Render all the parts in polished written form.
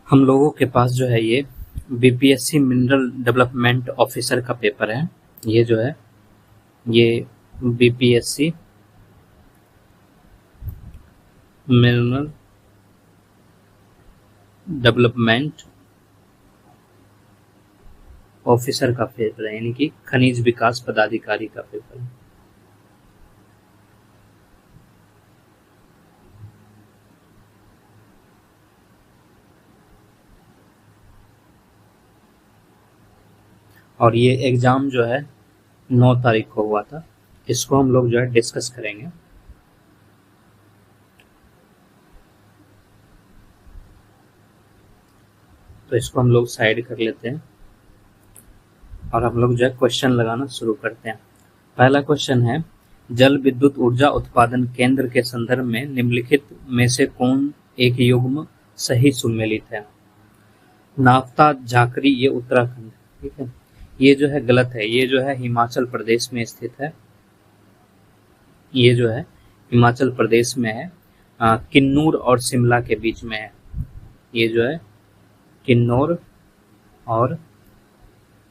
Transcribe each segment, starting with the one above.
हम लोगों के पास जो है ये बीपीएससी मिनरल डेवलपमेंट ऑफिसर का पेपर है। ये जो है ये बीपीएससी मिनरल डेवलपमेंट ऑफिसर का पेपर है, यानी कि खनिज विकास पदाधिकारी का पेपर है। और ये एग्जाम जो है 9 तारीख को हुआ था। इसको हम लोग जो है डिस्कस करेंगे। तो इसको हम लोग साइड कर लेते हैं और हम लोग जो है क्वेश्चन लगाना शुरू करते हैं। पहला क्वेश्चन है, जल विद्युत ऊर्जा उत्पादन केंद्र के संदर्भ में निम्नलिखित में से कौन एक युग्म सही सुमेलित है? नाफ्ता झाकरी, ये उत्तराखंड, ठीक है। ये जो है गलत है, ये जो है हिमाचल प्रदेश में स्थित है। ये जो है हिमाचल प्रदेश में है, किन्नौर और शिमला के बीच में है। ये जो है किन्नौर और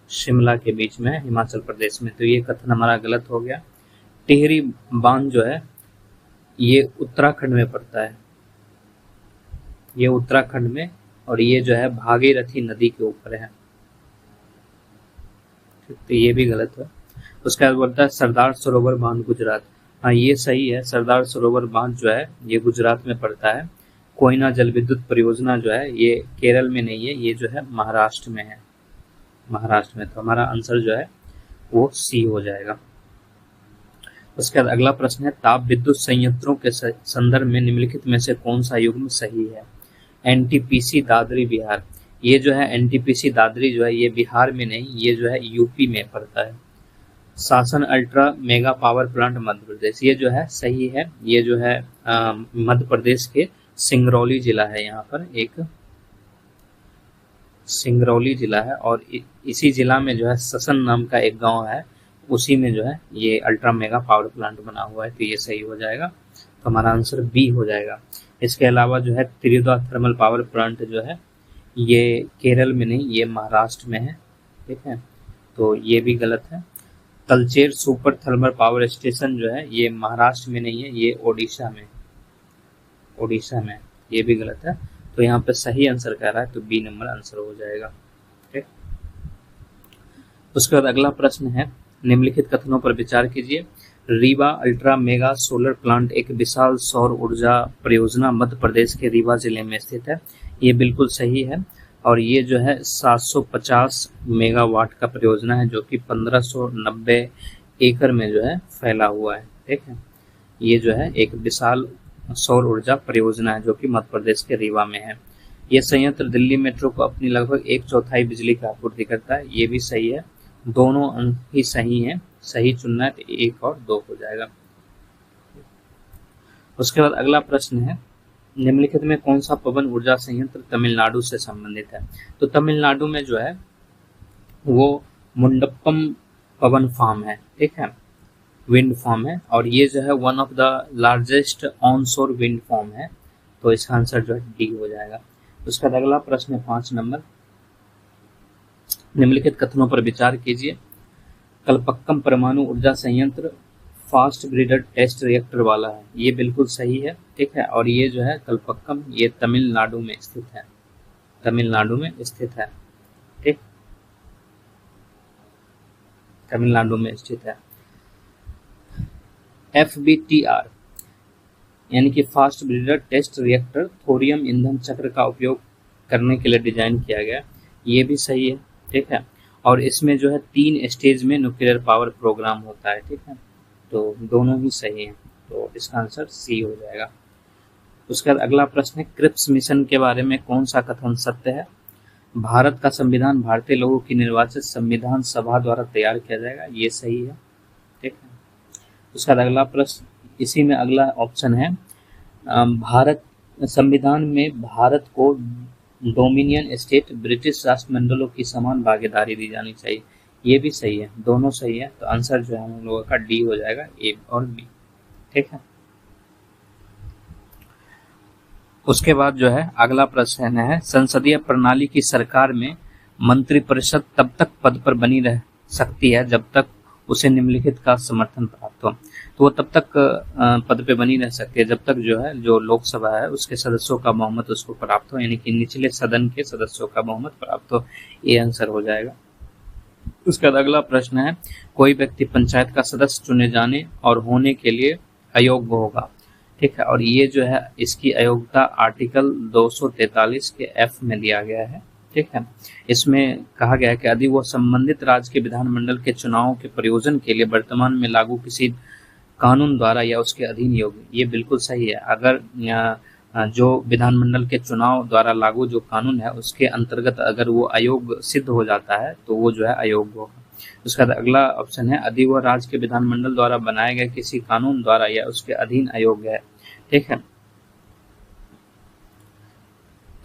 शिमला के बीच में है, हिमाचल प्रदेश में। तो ये कथन हमारा गलत हो गया। टिहरी बांध जो है ये उत्तराखंड में पड़ता है, ये उत्तराखंड में, और ये जो है भागीरथी नदी के ऊपर है। तो ये भी गलत है। उसके बाद बोलता है सरदार सरोवर बांध गुजरात। हाँ, ये सही है। सरदार सरोवर बांध जो है ये गुजरात में पड़ता है। कोयना जल विद्युत परियोजना जो है ये केरल में नहीं है, ये जो है महाराष्ट्र में है, महाराष्ट्र में। तो हमारा आंसर जो है वो सी हो जाएगा। उसके बाद अगला प्रश्न है, ताप विद्युत संयंत्रों के संदर्भ में निम्नलिखित में से कौन सा युग्म सही है? एनटीपीसी दादरी बिहार। ये जो है एनटीपीसी दादरी जो है ये बिहार में नहीं, ये जो है यूपी में पड़ता है। शासन ultra mega power plant Madhya Pradesh, ये जो है सही है। ये जो है मध्य प्रदेश के सिंगरौली जिला है, यहाँ पर एक सिंगरौली जिला है, और इसी जिला में जो है ससन नाम का एक गांव है, उसी में जो है ये अल्ट्रा मेगा पावर प्लांट बना हुआ है। तो ये सही हो जाएगा। तो हमारा आंसर बी हो जाएगा। इसके अलावा जो है त्रियुदा थर्मल पावर प्लांट जो है ये केरल में नहीं, ये महाराष्ट्र में है, ठीक है। तो ये भी गलत है। तलचेर सुपर थर्मल पावर स्टेशन जो है ये महाराष्ट्र में नहीं है, ये ओडिशा में, ओडिशा में। ये भी गलत है। तो यहाँ पे सही आंसर कह रहा है, तो बी नंबर आंसर हो जाएगा, ठीक। उसके बाद अगला प्रश्न है, निम्नलिखित कथनों पर विचार कीजिए। Rewa ultra mega solar plant एक विशाल सौर ऊर्जा परियोजना मध्य प्रदेश के रीवा जिले में स्थित है। ये बिल्कुल सही है। और ये जो है 750 मेगावाट का परियोजना है, जो कि 1590 एकड़ में जो है फैला हुआ है, ठीक है। ये जो है एक विशाल सौर ऊर्जा परियोजना है, जो कि मध्य प्रदेश के रीवा में है। यह संयंत्र दिल्ली मेट्रो को अपनी लगभग 1/4 बिजली की आपूर्ति करता है। ये भी सही है। दोनों अंक ही सही हैं, सही चुनना है तो 1 और 2 हो जाएगा। उसके बाद अगला प्रश्न है, निम्नलिखित में कौन सा पवन ऊर्जा संयंत्र तमिलनाडु से संबंधित है? तो तमिलनाडु में जो है वो मुंडप्पम पवन फार्म है, ठीक है, विंड फार्म है, और ये जो है one of the largest onshore wind farm है। तो इसका आंसर जो है डी हो जाएगा। उसका अगला प्रश्न है 5 नंबर, निम्नलिखित कथनों पर विचार कीजिए। कलपक्कम परमाणु ऊर्जा संयंत्र फास्ट ब्रीडर टेस्ट रिएक्टर वाला है। ये बिल्कुल सही है, ठीक है। और ये जो है कलपक्कम, ये तमिलनाडु में स्थित है, तमिलनाडु में स्थित है, ठीक, तमिलनाडु में स्थित है। FBTR यानी कि fast breeder test reactor thorium ईंधन चक्र का उपयोग करने के लिए डिजाइन किया गया। ये भी सही है, ठीक है। और इसमें जो है 3 स्टेज में न्यूक्लियर पावर प्रोग्राम होता है, ठीक है। तो दोनों ही सही हैं। तो इसका आंसर सी हो जाएगा। उसके बाद अगला प्रश्न है, क्रिप्स मिशन के बारे में कौन सा कथन सत्य है? भारत का संविधान भारतीय लोगों की निर्वाचित संविधान सभा द्वारा तैयार किया जाएगा। ये सही है, ठीक है। उसका अगला प्रश्न, इसी में अगला ऑप्शन है, भारत संविधान में भारत को डोमिनियन स्टेट ब्रिटिश राष्ट्रमंडलों की समान भागीदारी दी जानी चाहिए। ये भी सही है, दोनों सही है। तो आंसर जो है हम लोगों का डी हो जाएगा, ए और बी, ठीक है। उसके बाद जो है अगला प्रश्न है, संसदीय प्रणाली की सरकार में मंत्रिपरिषद तब तक पद पर बनी रह सकती है जब तक उसे निम्नलिखित का समर्थन प्राप्त हो। तो वो तब तक पद पे बनी रह सकती है जब तक जो है जो लोकसभा है उसके सदस्यों का बहुमत उसको प्राप्त हो, यानी कि निचले सदन के सदस्यों का बहुमत प्राप्त हो। ये आंसर हो जाएगा। उसके बाद अगला प्रश्न है, कोई व्यक्ति पंचायत का सदस्य चुने जाने और होने के लिए अयोग्य होगा। ठीक है, और ये जो है इसकी अयोग्यता आर्टिकल 243 के एफ में दिया गया है। ठीक है, इसमें कहा गया है कि यदि वह संबंधित राज्य के विधानमंडल के चुनावों के प्रयोजन के लिए वर्तमान में लागू किसी कानून द्वारा या उसके अधीन योग्य। ये बिल्कुल सही है। अगर जो विधानमंडल के चुनाव द्वारा लागू जो कानून है उसके अंतर्गत अगर वो अयोग्य सिद्ध हो जाता है तो वो जो है अयोग्य होगा। उसके बाद अगला ऑप्शन है, यदि वह राज्य के विधानमंडल द्वारा बनाए गए किसी कानून द्वारा या उसके अधीन अयोग्य है। ठीक है,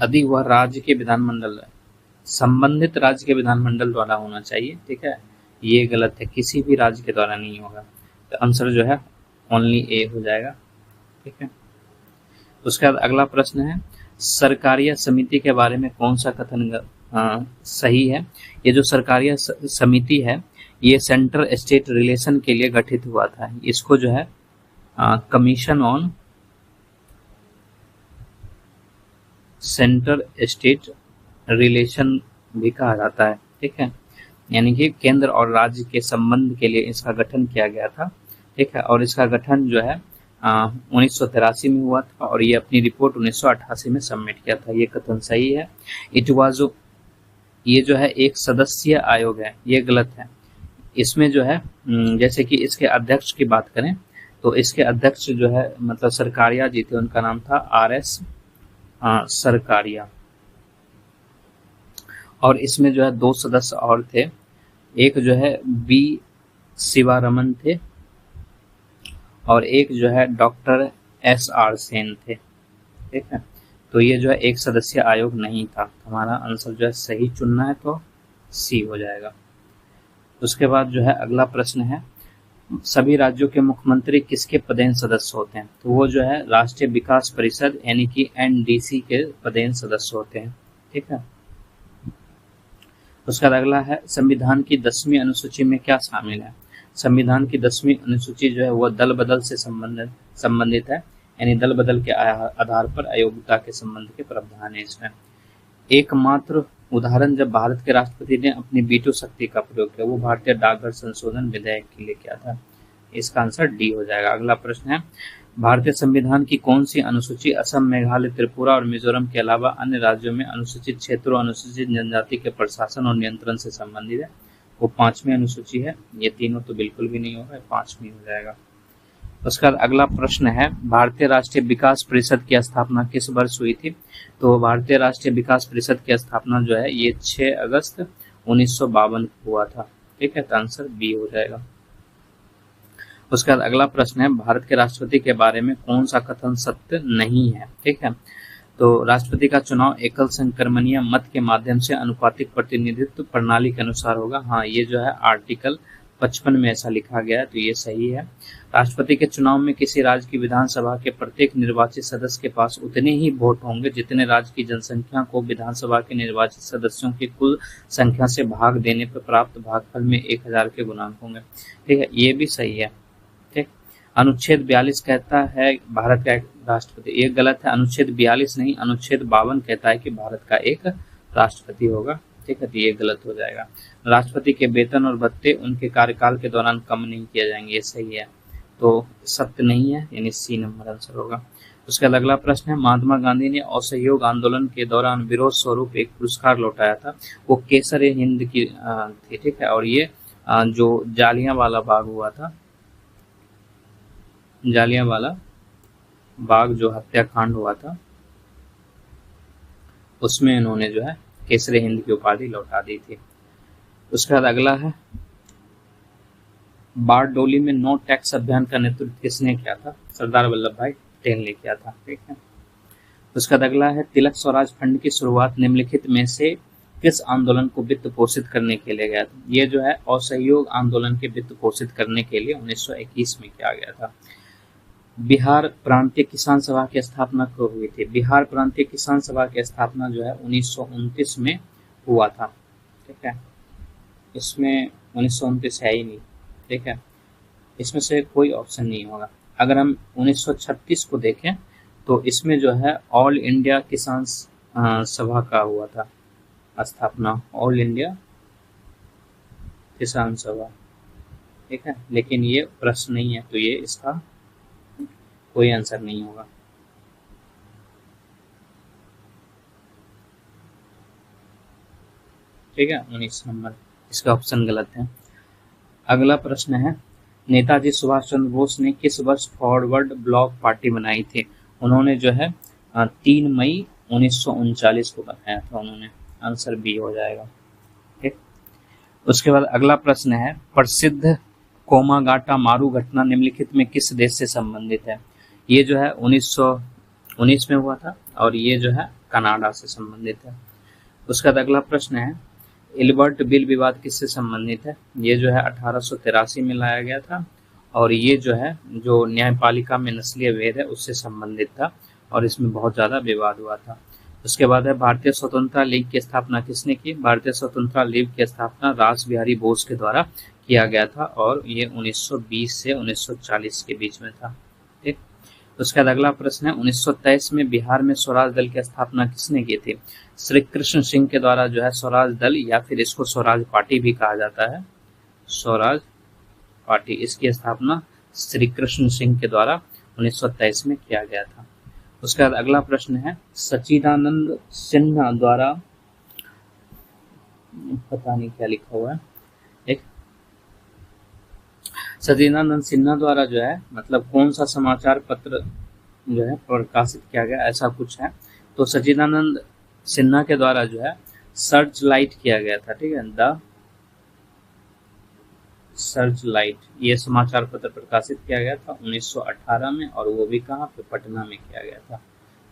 यदि वह राज्य के विधानमंडल संबंधित राज्य के विधानमंडल द्वारा होना चाहिए। ठीक है, ये गलत है, किसी भी राज्य के द्वारा नहीं होगा। तो आंसर जो है ओनली ए हो जाएगा। ठीक है, उसके बाद अगला प्रश्न है, सरकारिया समिति के बारे में कौन सा कथन सही है। ये जो सरकारिया समिति है ये सेंट्रल स्टेट रिलेशन के लिए गठित हुआ था। इसको जो है commission on central state relation भी कहा जाता है। ठीक है, यानी कि केंद्र और राज्य के संबंध के लिए इसका गठन किया गया था। ठीक है, और इसका गठन जो है 1983 में हुआ था और ये अपनी रिपोर्ट 1988 में सबमिट किया था। ये कथन सही है। इट वाज, ये जो है एक सदस्यीय आयोग है, ये गलत है। इसमें जो है जैसे कि इसके अध्यक्ष की बात करें तो इसके अध्यक्ष जो है मतलब सरकारिया जी थे, उनका नाम था RS सरकारिया। और इसमें जो है 2 सदस्य और थे, एक जो है B शिवारमन थे और एक जो है डॉक्टर SR सेन थे। ठीक है, तो ये जो है एक सदस्यीय आयोग नहीं था। हमारा आंसर जो है सही चुनना है तो सी हो जाएगा। उसके बाद जो है अगला प्रश्न है, सभी राज्यों के मुख्यमंत्री किसके पदेन सदस्य होते हैं। तो वो जो है राष्ट्रीय विकास परिषद यानी कि NDC के पदेन सदस्य होते हैं। ठीक है, उसका अगला है, संविधान की 10वीं अनुसूची में क्या शामिल है। संविधान की 10वीं अनुसूची जो है वह दल बदल से संबंधित है, यानी दल बदल के आधार पर अयोग्यता के संबंध के प्रावधान है इसमें। एकमात्र उदाहरण जब भारत के राष्ट्रपति ने अपनी वीटो शक्ति का प्रयोग किया वो भारतीय डाकघर संशोधन विधेयक के लिए किया था। इसका आंसर डी हो जाएगा। अगला प्रश्न है, भारतीय संविधान की कौन सी अनुसूची असम, मेघालय, त्रिपुरा और मिजोरम के अलावा अन्य राज्यों में अनुसूचित क्षेत्रों, अनुसूचित जनजाति के प्रशासन और नियंत्रण से संबंधित है। वो 5वीं अनुसूची है। ये तीनों तो बिल्कुल भी नहीं होगा, 5वीं हो जाएगा। उसका अगला प्रश्न है, भारतीय राष्ट्रीय विकास परिषद की स्थापना किस वर्ष हुई थी। तो भारतीय राष्ट्रीय विकास परिषद की स्थापना जो है ये 6 अगस्त 1952 को हुआ था। ठीक है, तो आंसर बी हो जाएगा। उसके बाद अगला प्रश्न है, भारत के राष्ट्रपति के बारे में कौन सा कथन सत्य नहीं है। ठीक है, तो राष्ट्रपति का चुनाव एकल संक्रमणीय मत के माध्यम से अनुपातिक प्रतिनिधित्व प्रणाली के अनुसार होगा। हाँ, ये जो है आर्टिकल 55 में ऐसा लिखा गया है, तो ये सही है। राष्ट्रपति के चुनाव में किसी राज्य की विधानसभा के प्रत्येक निर्वाचित सदस्य के पास उतने ही वोट होंगे जितने राज्य की जनसंख्या को विधानसभा के निर्वाचित सदस्यों की कुल संख्या से भाग देने पर प्राप्त भागफल में 1000 के गुणांक होंगे। ठीक है, ये भी सही है। ठीक, अनुच्छेद 42 कहता है भारत का एक राष्ट्रपति, ये गलत है। अनुच्छेद 42 नहीं, अनुच्छेद 52 कहता है कि भारत का एक राष्ट्रपति होगा। ठीक है, तो ये गलत हो जाएगा। राष्ट्रपति के वेतन और भत्ते उनके कार्यकाल के दौरान कम नहीं किए जाएंगे, ये सही है। तो सत्य नहीं है, यानी सी नंबर आंसर होगा। उसका अगला प्रश्न है, महात्मा गांधी ने असहयोग आंदोलन के दौरान विरोध स्वरूप एक पुरस्कार लौटाया था, वो केसर हिंद की थी। ठीक है, और ये जो जालियांवाला बाग हुआ था, जालियांवाला बाग जो हत्याकांड हुआ था उसमें इन्होंने जो है केसर हिंद की उपाधि लौटा दी थी। उसके बाद अगला है, बारडोली में नो टैक्स अभियान का नेतृत्व किसने किया था। सरदार वल्लभ भाई पटेल ने किया था। ठीक है, उसका अगला है, तिलक स्वराज फंड की शुरुआत निम्नलिखित में से किस आंदोलन को वित्त पोषित करने के लिए गया था। ये जो है असहयोग आंदोलन के वित्त पोषित करने के लिए 1921 में किया गया था। बिहार प्रांतीय किसान सभा की स्थापना कब हुई थी? बिहार प्रांतीय किसान सभा की स्थापना जो है 1929 में हुआ था। ठीक है, इसमें 1929 है ही नहीं। ठीक है, इसमें से कोई ऑप्शन नहीं होगा। अगर हम 1936 को देखें तो इसमें जो है ऑल इंडिया किसान सभा का हुआ था स्थापना, ऑल इंडिया किसान सभा। ठीक है, लेकिन ये प्रश्न नहीं है तो ये इसका कोई आंसर नहीं होगा। ठीक है, 19 नंबर इसका ऑप्शन गलत है। अगला प्रश्न है, नेताजी सुभाष चंद्र बोस ने किस वर्ष फॉरवर्ड ब्लॉक पार्टी बनाई थी? उन्होंने जो है 3 मई 1939 को बनाया था उन्होंने। आंसर बी हो जाएगा। ठीक, उसके बाद अगला प्रश्न है, प्रसिद्ध कोमागाटा मारू घटना निम्नलिखित में किस देश से संबंधित है? ये जो है 1919 में हुआ था और ये जो है कनाडा से संबंधित है। उसके बाद अगला प्रश्न है, इल्बर्ट बिल विवाद किससे संबंधित है? ये जो है 1883 में लाया गया था और ये जो है जो न्यायपालिका में नस्लीय भेद है उससे संबंधित था और इसमें बहुत ज्यादा विवाद हुआ था। उसके बाद है, भारतीय स्वतंत्रता लीग की स्थापना किसने की? भारतीय स्वतंत्रता लीग की स्थापना रास बिहारी बोस के द्वारा किया गया था और ये 1920 से 1940 के बीच में था। ठीक, उसके बाद अगला प्रश्न है, 1923 में बिहार में स्वराज दल की स्थापना किसने की थी? श्री कृष्ण सिंह के द्वारा जो है स्वराज दल या फिर इसको स्वराज पार्टी भी कहा जाता है, स्वराज पार्टी, इसकी स्थापना श्री कृष्ण सिंह के द्वारा 1923 में किया गया था। उसके बाद अगला प्रश्न है, सच्चिदानंद सिन्हा द्वारा, पता नहीं क्या लिखा हुआ है, एक सच्चिदानंद सिन्हा द्वारा जो है मतलब कौन सा समाचार पत्र जो है प्रकाशित किया गया, ऐसा कुछ है। तो सच्चिदानंद सिन्हा के द्वारा जो है सर्च लाइट किया गया था। ठीक है, द सर्च लाइट, ये समाचार पत्र प्रकाशित किया गया था 1918 में और वो भी कहाँ पे? पटना में किया गया था।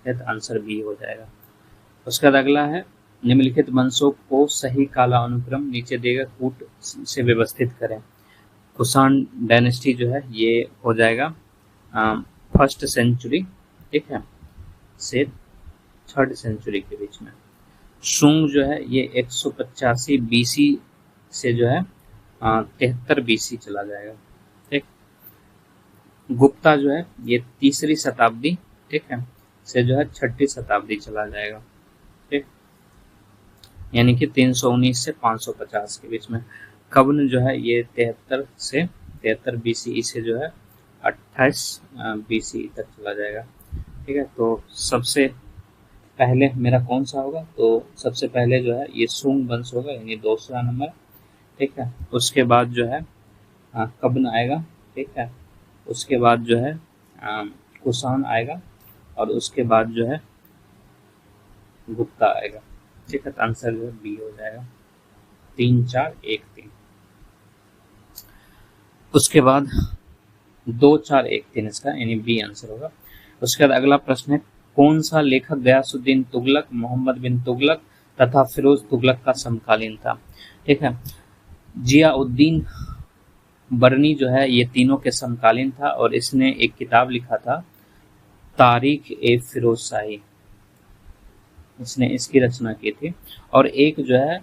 तो आंसर बी हो जाएगा। उसके बाद अगला है, निम्नलिखित वंशों को सही काला अनुक्रम नीचे दिए कूट से व्यवस्थित करें। कुषाण डायनेस्टी जो है ये हो जाएगा फर्स्ट सेंचुरी, ठीक है, से 3rd सेंचुरी के बीच में। शुंग जो है ये 185 बीसी से जो है 73 बीसी चला जाएगा। ठीक, गुप्ता जो है ये 3री शताब्दी, ठीक है, से जो है 6ठी शताब्दी चला जाएगा। ठीक, यानी कि 319 से 550 के बीच में। कब्न जो है ये 73 बीसी से जो है 28 बीसी तक चला जाएगा। ठीक है, तो सबसे पहले मेरा कौन सा होगा? तो सबसे पहले जो है ये सुंग वंश होगा, यानी 2रा नंबर। ठीक है, उसके बाद जो है कब्न आएगा। ठीक है, उसके बाद जो है कुषाण आएगा और उसके बाद जो है गुप्ता आएगा। ठीक है, तो आंसर जो है बी हो जाएगा, 3 4 1 3। उसके बाद 2 4 1 3 इसका यानी बी आंसर होगा। उसके बाद अगला प्रश्न है, कौन सा लेखक गयासुद्दीन तुगलक, मोहम्मद बिन तुगलक तथा फिरोज तुगलक का समकालीन था? ठीक है, जियाउद्दीन बरनी जो है ये तीनों के समकालीन था और इसने एक किताब लिखा था तारीख ए फिरोज शाही, इसने इसकी रचना की थी। और एक जो है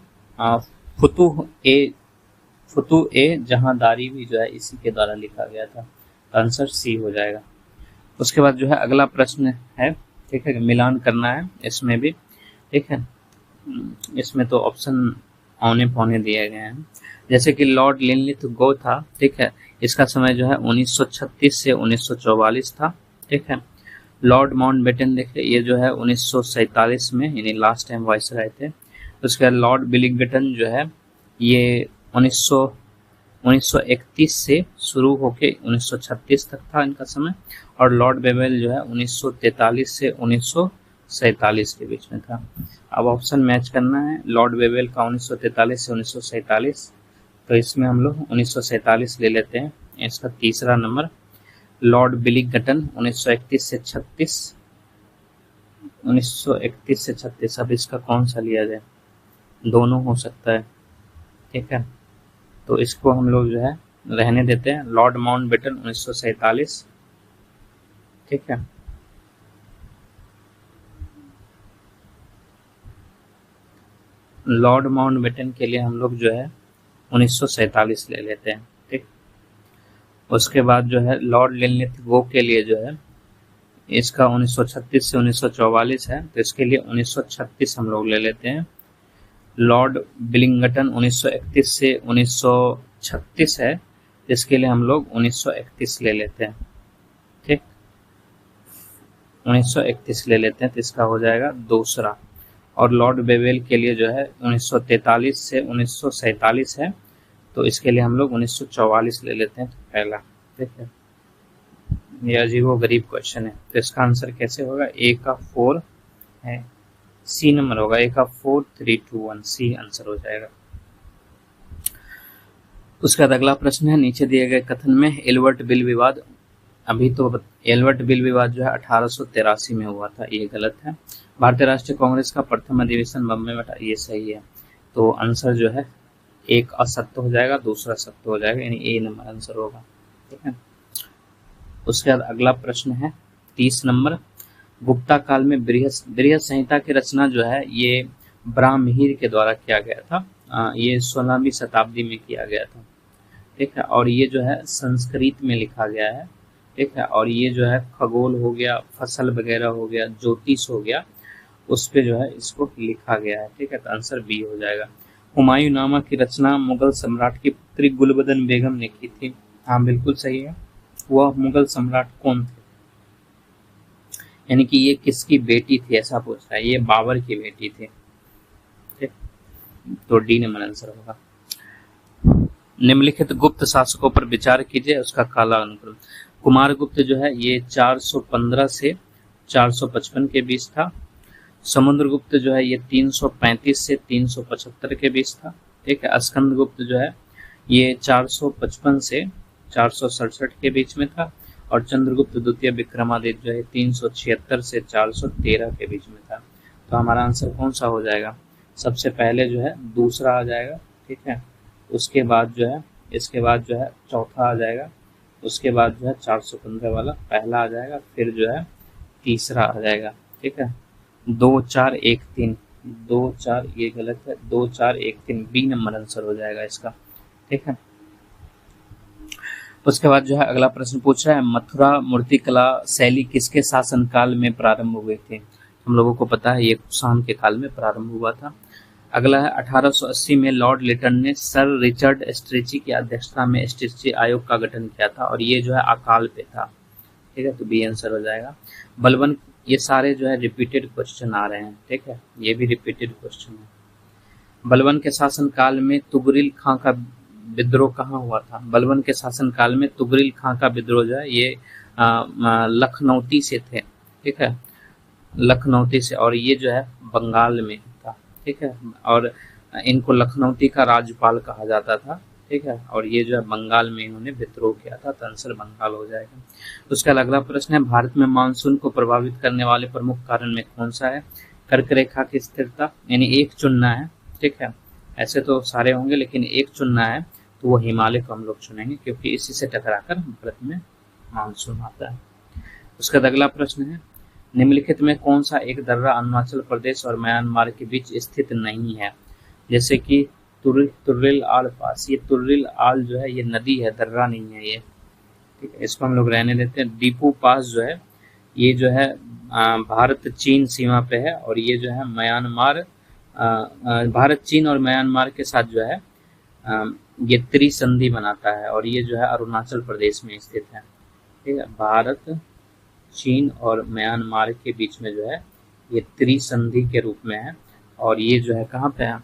फुतुह ए जहांदारी भी जो है इसी के द्वारा लिखा गया था। आंसर सी हो जाएगा। उसके बाद जो है अगला प्रश्न है, ठीक है, मिलान करना है इसमें भी। ठीक है, इसमें तो ऑप्शन औने पौने दिए गए हैं, जैसे कि लॉर्ड लिनलिथ गो था। ठीक है, इसका समय जो है 1936 से 1944 था। ठीक है, लॉर्ड माउंटबेटन देखिए ये जो है 1947 में यानी लास्ट टाइम वाइसराय थे। उसके बाद लॉर्ड विलिंगटन जो है ये 1931 से शुरू होके 1936 तक था इनका समय। और लॉर्ड बेवेल जो है 1943 से 1947 के बीच में था। अब ऑप्शन मैच करना है, लॉर्ड बेवेल का 1943 से 1947, तो इसमें हम लोग 1947 ले लेते हैं, इसका 3रा नंबर। लॉर्ड विलिंगटन 1931 से 36, 1931 से 36, अब इसका कौन सा लिया जाए? दोनों हो सकता है। ठीक है, तो इसको हम लोग जो है रहने देते हैं। लॉर्ड माउंटबेटन 1947, ठीक है। लॉर्ड माउंटबेटन के लिए हम लोग जो है 1947 ले लेते हैं, ठीक। उसके बाद जो है लॉर्ड लिनलिथ के लिए जो है इसका 1936 से 1944 है, तो इसके लिए 1936 हम लोग ले लेते हैं। लॉर्ड बिलिंगटन 1931 से 1936 है, इसके लिए हम लोग 1931 ले लेते हैं, ठीक। 1931 ले लेते हैं, तो इसका हो जाएगा दूसरा। और लॉर्ड बेवेल के लिए जो है 1943 से 1947 है, तो इसके लिए हम लोग 1944 ले लेते हैं, तो पहला, ठीक है। यह अजीबोगरीब क्वेश्चन है, तो इसका आंसर कैसे होगा? ए का 4 है, सी नंबर होगा, ए का 4 3 2 1, सी आंसर हो जाएगा। उसके बाद अगला प्रश्न है, नीचे दिए गए कथन में एल्बर्ट बिल विवाद, अभी तो एल्बर्ट बिल विवाद जो है 1883 में हुआ था, ये गलत है। भारतीय राष्ट्रीय कांग्रेस का प्रथम अधिवेशन बम्बई में, ये सही है। तो आंसर जो है एक असत्य हो जाएगा, दूसरा सत्य हो जाएगा, यानी ए नंबर आंसर होगा, ठीक है। उसके बाद अगला प्रश्न है 30 नंबर, गुप्ता काल में बृहत संहिता की रचना जो है ये ब्राह्महीर के द्वारा किया गया था। ये 16वीं शताब्दी में किया गया था, ठीक है। और ये जो है संस्कृत में लिखा गया है, ठीक है। और ये जो है खगोल हो गया, फसल वगैरह हो गया, ज्योतिष हो गया, उस पे जो है इसको लिखा गया है, ठीक है। तो आंसर बी हो जाएगा। हुमायूंनामा की रचना मुगल सम्राट की पुत्री गुलबदन बेगम ने की थी, हाँ बिल्कुल सही है। वह मुगल सम्राट कौन थे, यानी कि ये किसकी बेटी थी, ऐसा पूछ रहा है। ये बाबर की बेटी थी, ठीक। तो डी नंबर आंसर होगा। निम्नलिखित गुप्त शासकों पर विचार कीजिए, उसका काला अनुक्रम। कुमारगुप्त जो है ये 415 से 455 के बीच था। समुद्रगुप्त जो है ये 335 से 375 के बीच था, ठीक है। स्कंदगुप्त जो है ये 455 से 467 के बीच में था। और चंद्रगुप्त द्वितीय विक्रमादित्य जो है 376 से 413 के बीच में था। तो हमारा आंसर कौन सा हो जाएगा? सबसे पहले जो है दूसरा आ जाएगा, ठीक है। उसके बाद जो है, इसके बाद जो है चौथा आ जाएगा, उसके बाद जो है 415 वाला पहला आ जाएगा, फिर जो है तीसरा आ जाएगा, ठीक है। 2 4 1 3, 2 4 ये गलत है, 2 4 1 3 बी नंबर आंसर हो जाएगा इसका, ठीक है। उसके बाद जो है अगला प्रश्न पूछ रहा है, मथुरा मूर्तिकला शैली किसके शासनकाल में प्रारंभ हुए थे? हम लोगों को पता है ये कुशाण के काल में प्रारंभ हुआ था। अगला है 1880 में लॉर्ड लिटन ने सर रिचर्ड स्ट्रेची की अध्यक्षता में स्ट्रेची आयोग का गठन किया था, और ये जो है अकाल पे था, ठीक है। तो बी आंसर हो जाएगा। बलबन, ये सारे जो है रिपीटेड क्वेश्चन आ रहे हैं, ठीक है, ये भी रिपीटेड क्वेश्चन है। बलबन के शासन काल में तुगरिल खां का विद्रोह कहाँ हुआ था? बलबन के शासन काल में तुगरिल खां का विद्रोह जो है ये लखनौती से थे, ठीक है, लखनौती से, और ये जो है बंगाल में था, ठीक है। और इनको लखनौती का राज्यपाल कहा जाता था, ठीक है। और ये जो है बंगाल में इन्होंने विद्रोह किया था, तो आंसर बंगाल हो जाएगा। उसका अगला प्रश्न है, भारत में मानसून को प्रभावित करने वाले प्रमुख कारण में कौन सा है? कर्क रेखा की स्थिरता, यानी एक चुनना है, ठीक है। ऐसे तो सारे होंगे लेकिन एक चुनना है, तो वो हिमालय को हम लोग चुनेंगे, क्योंकि इसी से टकराकर भारत में मानसून आता है। उसका अगला प्रश्न है, निम्नलिखित में कौन सा एक दर्रा अरुणाचल प्रदेश और म्यांमार के बीच स्थित नहीं है? जैसे कि तुर्रिल आल पास, ये तुर्रिल आल जो है ये नदी है, दर्रा नहीं है ये, ठीक है। इसको हम लोग रहने देते हैं। दीपू पास जो है ये जो है भारत चीन सीमा पे है, और ये जो है म्यांमार, भारत चीन और म्यांमार के साथ जो है ये त्रिसंधि बनाता है, और ये जो है अरुणाचल प्रदेश में स्थित है, ठीक है। भारत चीन और म्यांमार के बीच में जो है ये त्रिसंधि के रूप में है, और ये जो है कहाँ पे है?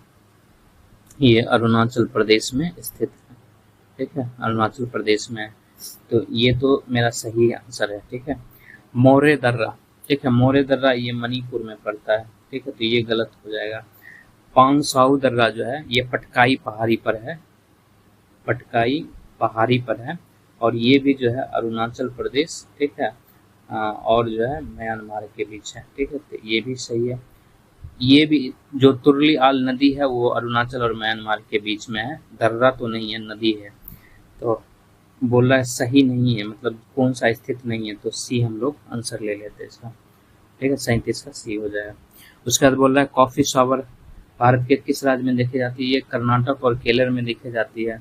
ये अरुणाचल प्रदेश में स्थित है, ठीक है, अरुणाचल प्रदेश में है। तो ये तो मेरा सही आंसर है, ठीक है। मोरे दर्रा, ठीक है, मोरे दर्रा ये मणिपुर में पड़ता है, ठीक है, तो ये गलत हो जाएगा। पांगसाउ दर्रा जो है ये पटकाई पहाड़ी पर है, पटकाई पहाड़ी पर है, और ये भी जो है अरुणाचल प्रदेश, ठीक है, और जो है म्यांमार के बीच है, ठीक है, तो ये भी सही है। ये भी जो तुर्ली आल नदी है वो अरुणाचल और म्यांमार के बीच में है, दर्रा तो नहीं है, नदी है। तो बोल रहा है सही नहीं है, मतलब कौन सा स्थित नहीं है, तो सी हम लोग आंसर ले लेते हैं इसका। ठीक है, 37 का सी हो जाएगा। उसके बाद बोल रहा है कॉफी शॉवर भारत के किस राज्य में देखी जाती है? ये कर्नाटक और केरल में देखी जाती है,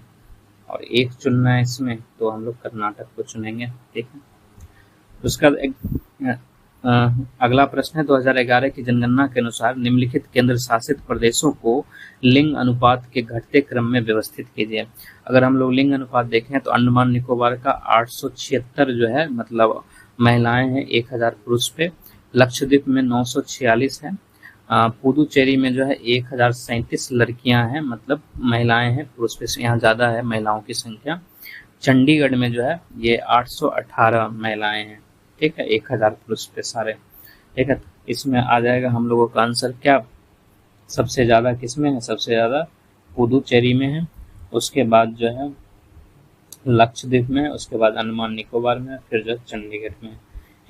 और एक चुनना है इसमें, तो हम लोग कर्नाटक को चुनेंगे। ठीक है, उसका अगला प्रश्न है 2011 की जनगणना के अनुसार निम्नलिखित केंद्र शासित प्रदेशों को लिंग अनुपात के घटते क्रम में व्यवस्थित कीजिए। अगर हम लोग लिंग अनुपात देखें तो अंडमान निकोबार का 876 जो है मतलब महिलाएं हैं 1000 पुरुष पे, लक्षद्वीप में 946 है, पुदुचेरी में जो है 1037 लड़कियां हैं मतलब महिलाएं हैं, पुरुष पे यहाँ ज्यादा है महिलाओं की संख्या। चंडीगढ़ में जो है ये 818 महिलाएं हैं। ठीक है, 1000 पुरुष पे सारे। ठीक है, इसमें आ जाएगा हम लोगों का आंसर क्या, सबसे ज्यादा किसमें है? सबसे ज्यादा पुदुचेरी में है, उसके बाद जो है लक्षद्वीप में, उसके बाद अंडमान निकोबार में, फिर जो चंडीगढ़ में,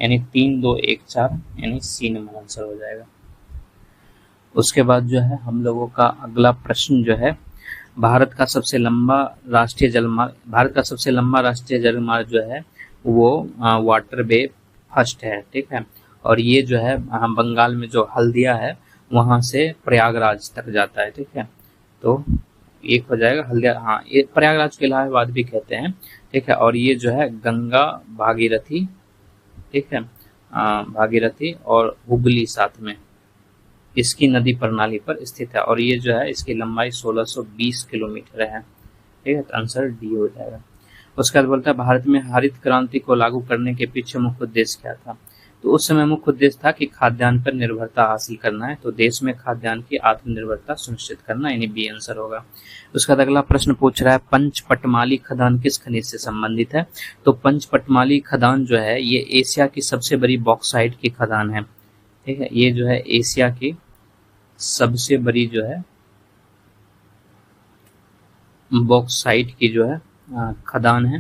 यानी 3 2 1 4, यानी सी नंबर आंसर हो जाएगा। उसके बाद जो है हम लोगों का अगला प्रश्न जो है भारत का सबसे लंबा राष्ट्रीय जलमार्ग जो है वो वाटर वे फर्स्ट है। ठीक है, और ये जो है बंगाल में जो हल्दिया है वहां से प्रयागराज तक जाता है। ठीक है, तो एक हो जाएगा हल्दिया, हाँ ये प्रयागराज के इलाहाबाद भी कहते हैं। ठीक है, और ये जो है गंगा भागीरथी, ठीक है, भागीरथी और हुगली साथ में इसकी नदी प्रणाली पर स्थित है, और ये जो है इसकी लंबाई 1620 किलोमीटर है। ठीक है, तो आंसर डी हो जाएगा। उसके बाद बोलता है भारत में हरित क्रांति को लागू करने के पीछे मुख्य उद्देश्य क्या था? तो उस समय मुख्य उद्देश्य था कि खाद्यान्न पर निर्भरता हासिल करना है, तो देश में खाद्यान्न की आत्मनिर्भरता सुनिश्चित करना, यानी बी आंसर होगा। उसका अगला प्रश्न पूछ रहा है पंचपटमाली खदान किस खनिज से संबंधित है? तो पंचपटमाली खदान जो है ये एशिया की सबसे बड़ी बॉक्साइट की खदान है। ठीक है, ये जो है एशिया की सबसे बड़ी जो है बॉक्साइट की जो है खदान है।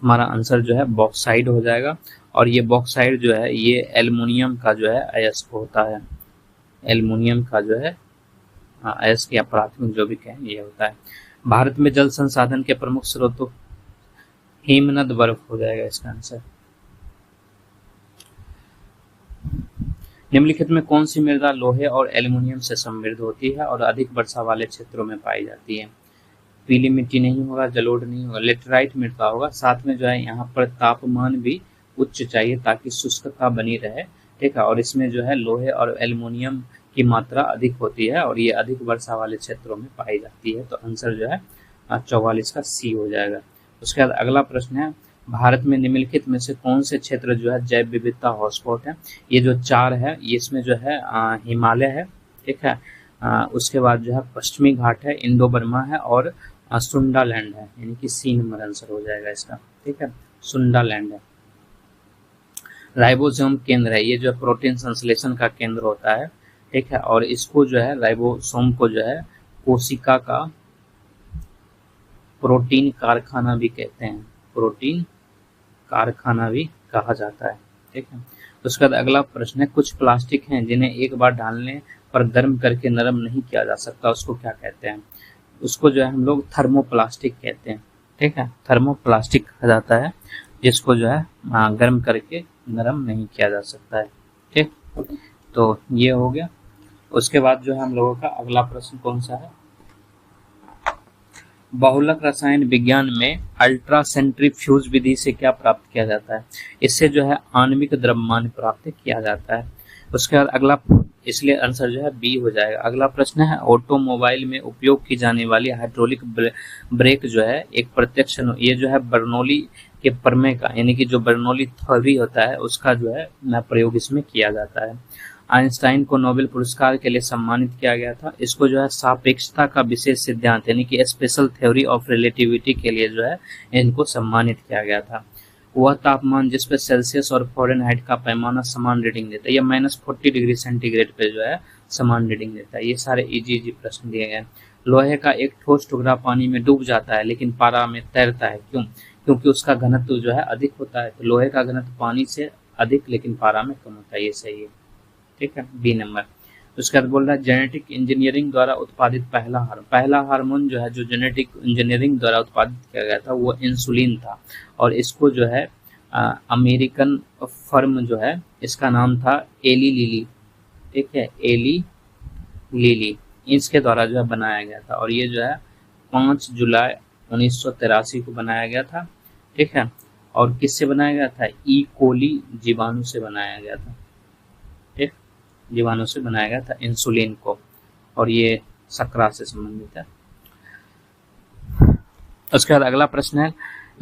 हमारा आंसर जो है बॉक्साइट हो जाएगा, और ये बॉक्साइट जो है ये एल्युमिनियम का जो है अयस्क होता है। एल्युमिनियम का जो है अयस्क या प्राथमिक जो भी कहें ये होता है। भारत में जल संसाधन के प्रमुख स्रोतों हिमनद बर्फ हो जाएगा इसका आंसर। निम्नलिखित में कौन सी मृदा लोहे और एल्युमिनियम से समृद्ध होती है और अधिक वर्षा वाले क्षेत्रों में पाई जाती है? पीली मिट्टी नहीं होगा, जलोढ़ नहीं होगा, लेटराइट मृदा होगा। साथ में जो है यहाँ पर तापमान भी उच्च चाहिए ताकि शुष्कता बनी रहे। ठीक है, और इसमें जो है लोहे और एल्युमिनियम की मात्रा अधिक होती है और ये अधिक वर्षा वाले क्षेत्रों में पाई जाती है, तो आंसर जो है 44 का सी हो जाएगा। उसके बाद अगला प्रश्न है भारत में निम्नलिखित में से कौन से क्षेत्र जो है जैव विविधता हॉटस्पॉट है? ये जो 4 है ये इसमें जो है हिमालय है। ठीक है, उसके बाद जो है पश्चिमी घाट है, इंडो बर्मा है, और सुंडालैंड है, यानी कि सी नंबर आंसर हो जाएगा इसका। ठीक है, सुंडालैंड है। राइबोसोम केंद्र है, ये जो प्रोटीन संश्लेषण का केंद्र होता है। ठीक है, और इसको जो है राइबोसोम को जो है कोशिका का प्रोटीन कारखाना भी कहते हैं, प्रोटीन कारखाना भी कहा जाता है। ठीक है, उसके बाद अगला प्रश्न है कुछ प्लास्टिक हैं जिन्हें एक बार डालने पर गर्म करके नरम नहीं किया जा सकता, उसको क्या कहते हैं? उसको जो है हम लोग थर्मोप्लास्टिक कहते हैं। ठीक है, थर्मोप्लास्टिक कहा जाता है जिसको जो है गर्म करके नरम नहीं किया जा सकता है। ठीक, तो ये हो गया। उसके बाद जो है हम लोगों का अगला प्रश्न कौन सा है? बहुलक रसायन विज्ञान में अल्ट्रासेंट्रीफ्यूज विधि से क्या प्राप्त किया जाता है? इससे जो है आणविक द्रव्यमान प्राप्त किया जाता है। उसके बाद अगला, इसलिए आंसर जो है बी हो जाएगा। अगला प्रश्न है ऑटोमोबाइल में उपयोग की जाने वाली हाइड्रोलिक ब्रेक जो है एक प्रत्यक्ष, ये जो है बर्नौली के प्रमेय का, यानी कि जो बर्नौली थ्योरी होता है उसका जो है प्रयोग इसमें किया जाता है। आइंस्टाइन को नोबेल पुरस्कार के लिए सम्मानित किया गया था। इसको जो है सापेक्षता का विशेष सिद्धांत यानी कि स्पेशल थ्योरी ऑफ रिलेटिविटी के लिए जो है इनको सम्मानित किया गया था। वह तापमान जिस पे सेल्सियस और फ़ारेनहाइट का पैमाना समान रीडिंग देता है, या -40 डिग्री सेंटीग्रेड पे जो है समान रीडिंग देता है। ये सारे इजी प्रश्न दिए गए। लोहे का एक ठोस टुकड़ा पानी में डूब जाता है लेकिन पारा में तैरता है, क्यों? क्योंकि उसका घनत्व जो है अधिक होता है। तो लोहे का घनत्व पानी से अधिक लेकिन पारा में कम होता है, ये सही है। ठीक है, बी नंबर। उसके बाद बोल रहा है जेनेटिक इंजीनियरिंग द्वारा उत्पादित पहला हार्मोन जो है जो जेनेटिक इंजीनियरिंग द्वारा उत्पादित किया गया था वो इंसुलिन था, और इसको जो है अमेरिकन फर्म जो है इसका नाम था एली लिली, ठीक है, एली लिली, इसके द्वारा जो है बनाया गया था, और ये जो है 5 जुलाई 1983 को बनाया गया था, ठीक है। और किससे बनाया गया था? ई कोली जीवाणु से बनाया गया था, ठीक, जीवाणु से बनाया गया था इंसुलिन को, और ये शकरा से संबंधित है। उसके बाद अगला प्रश्न है,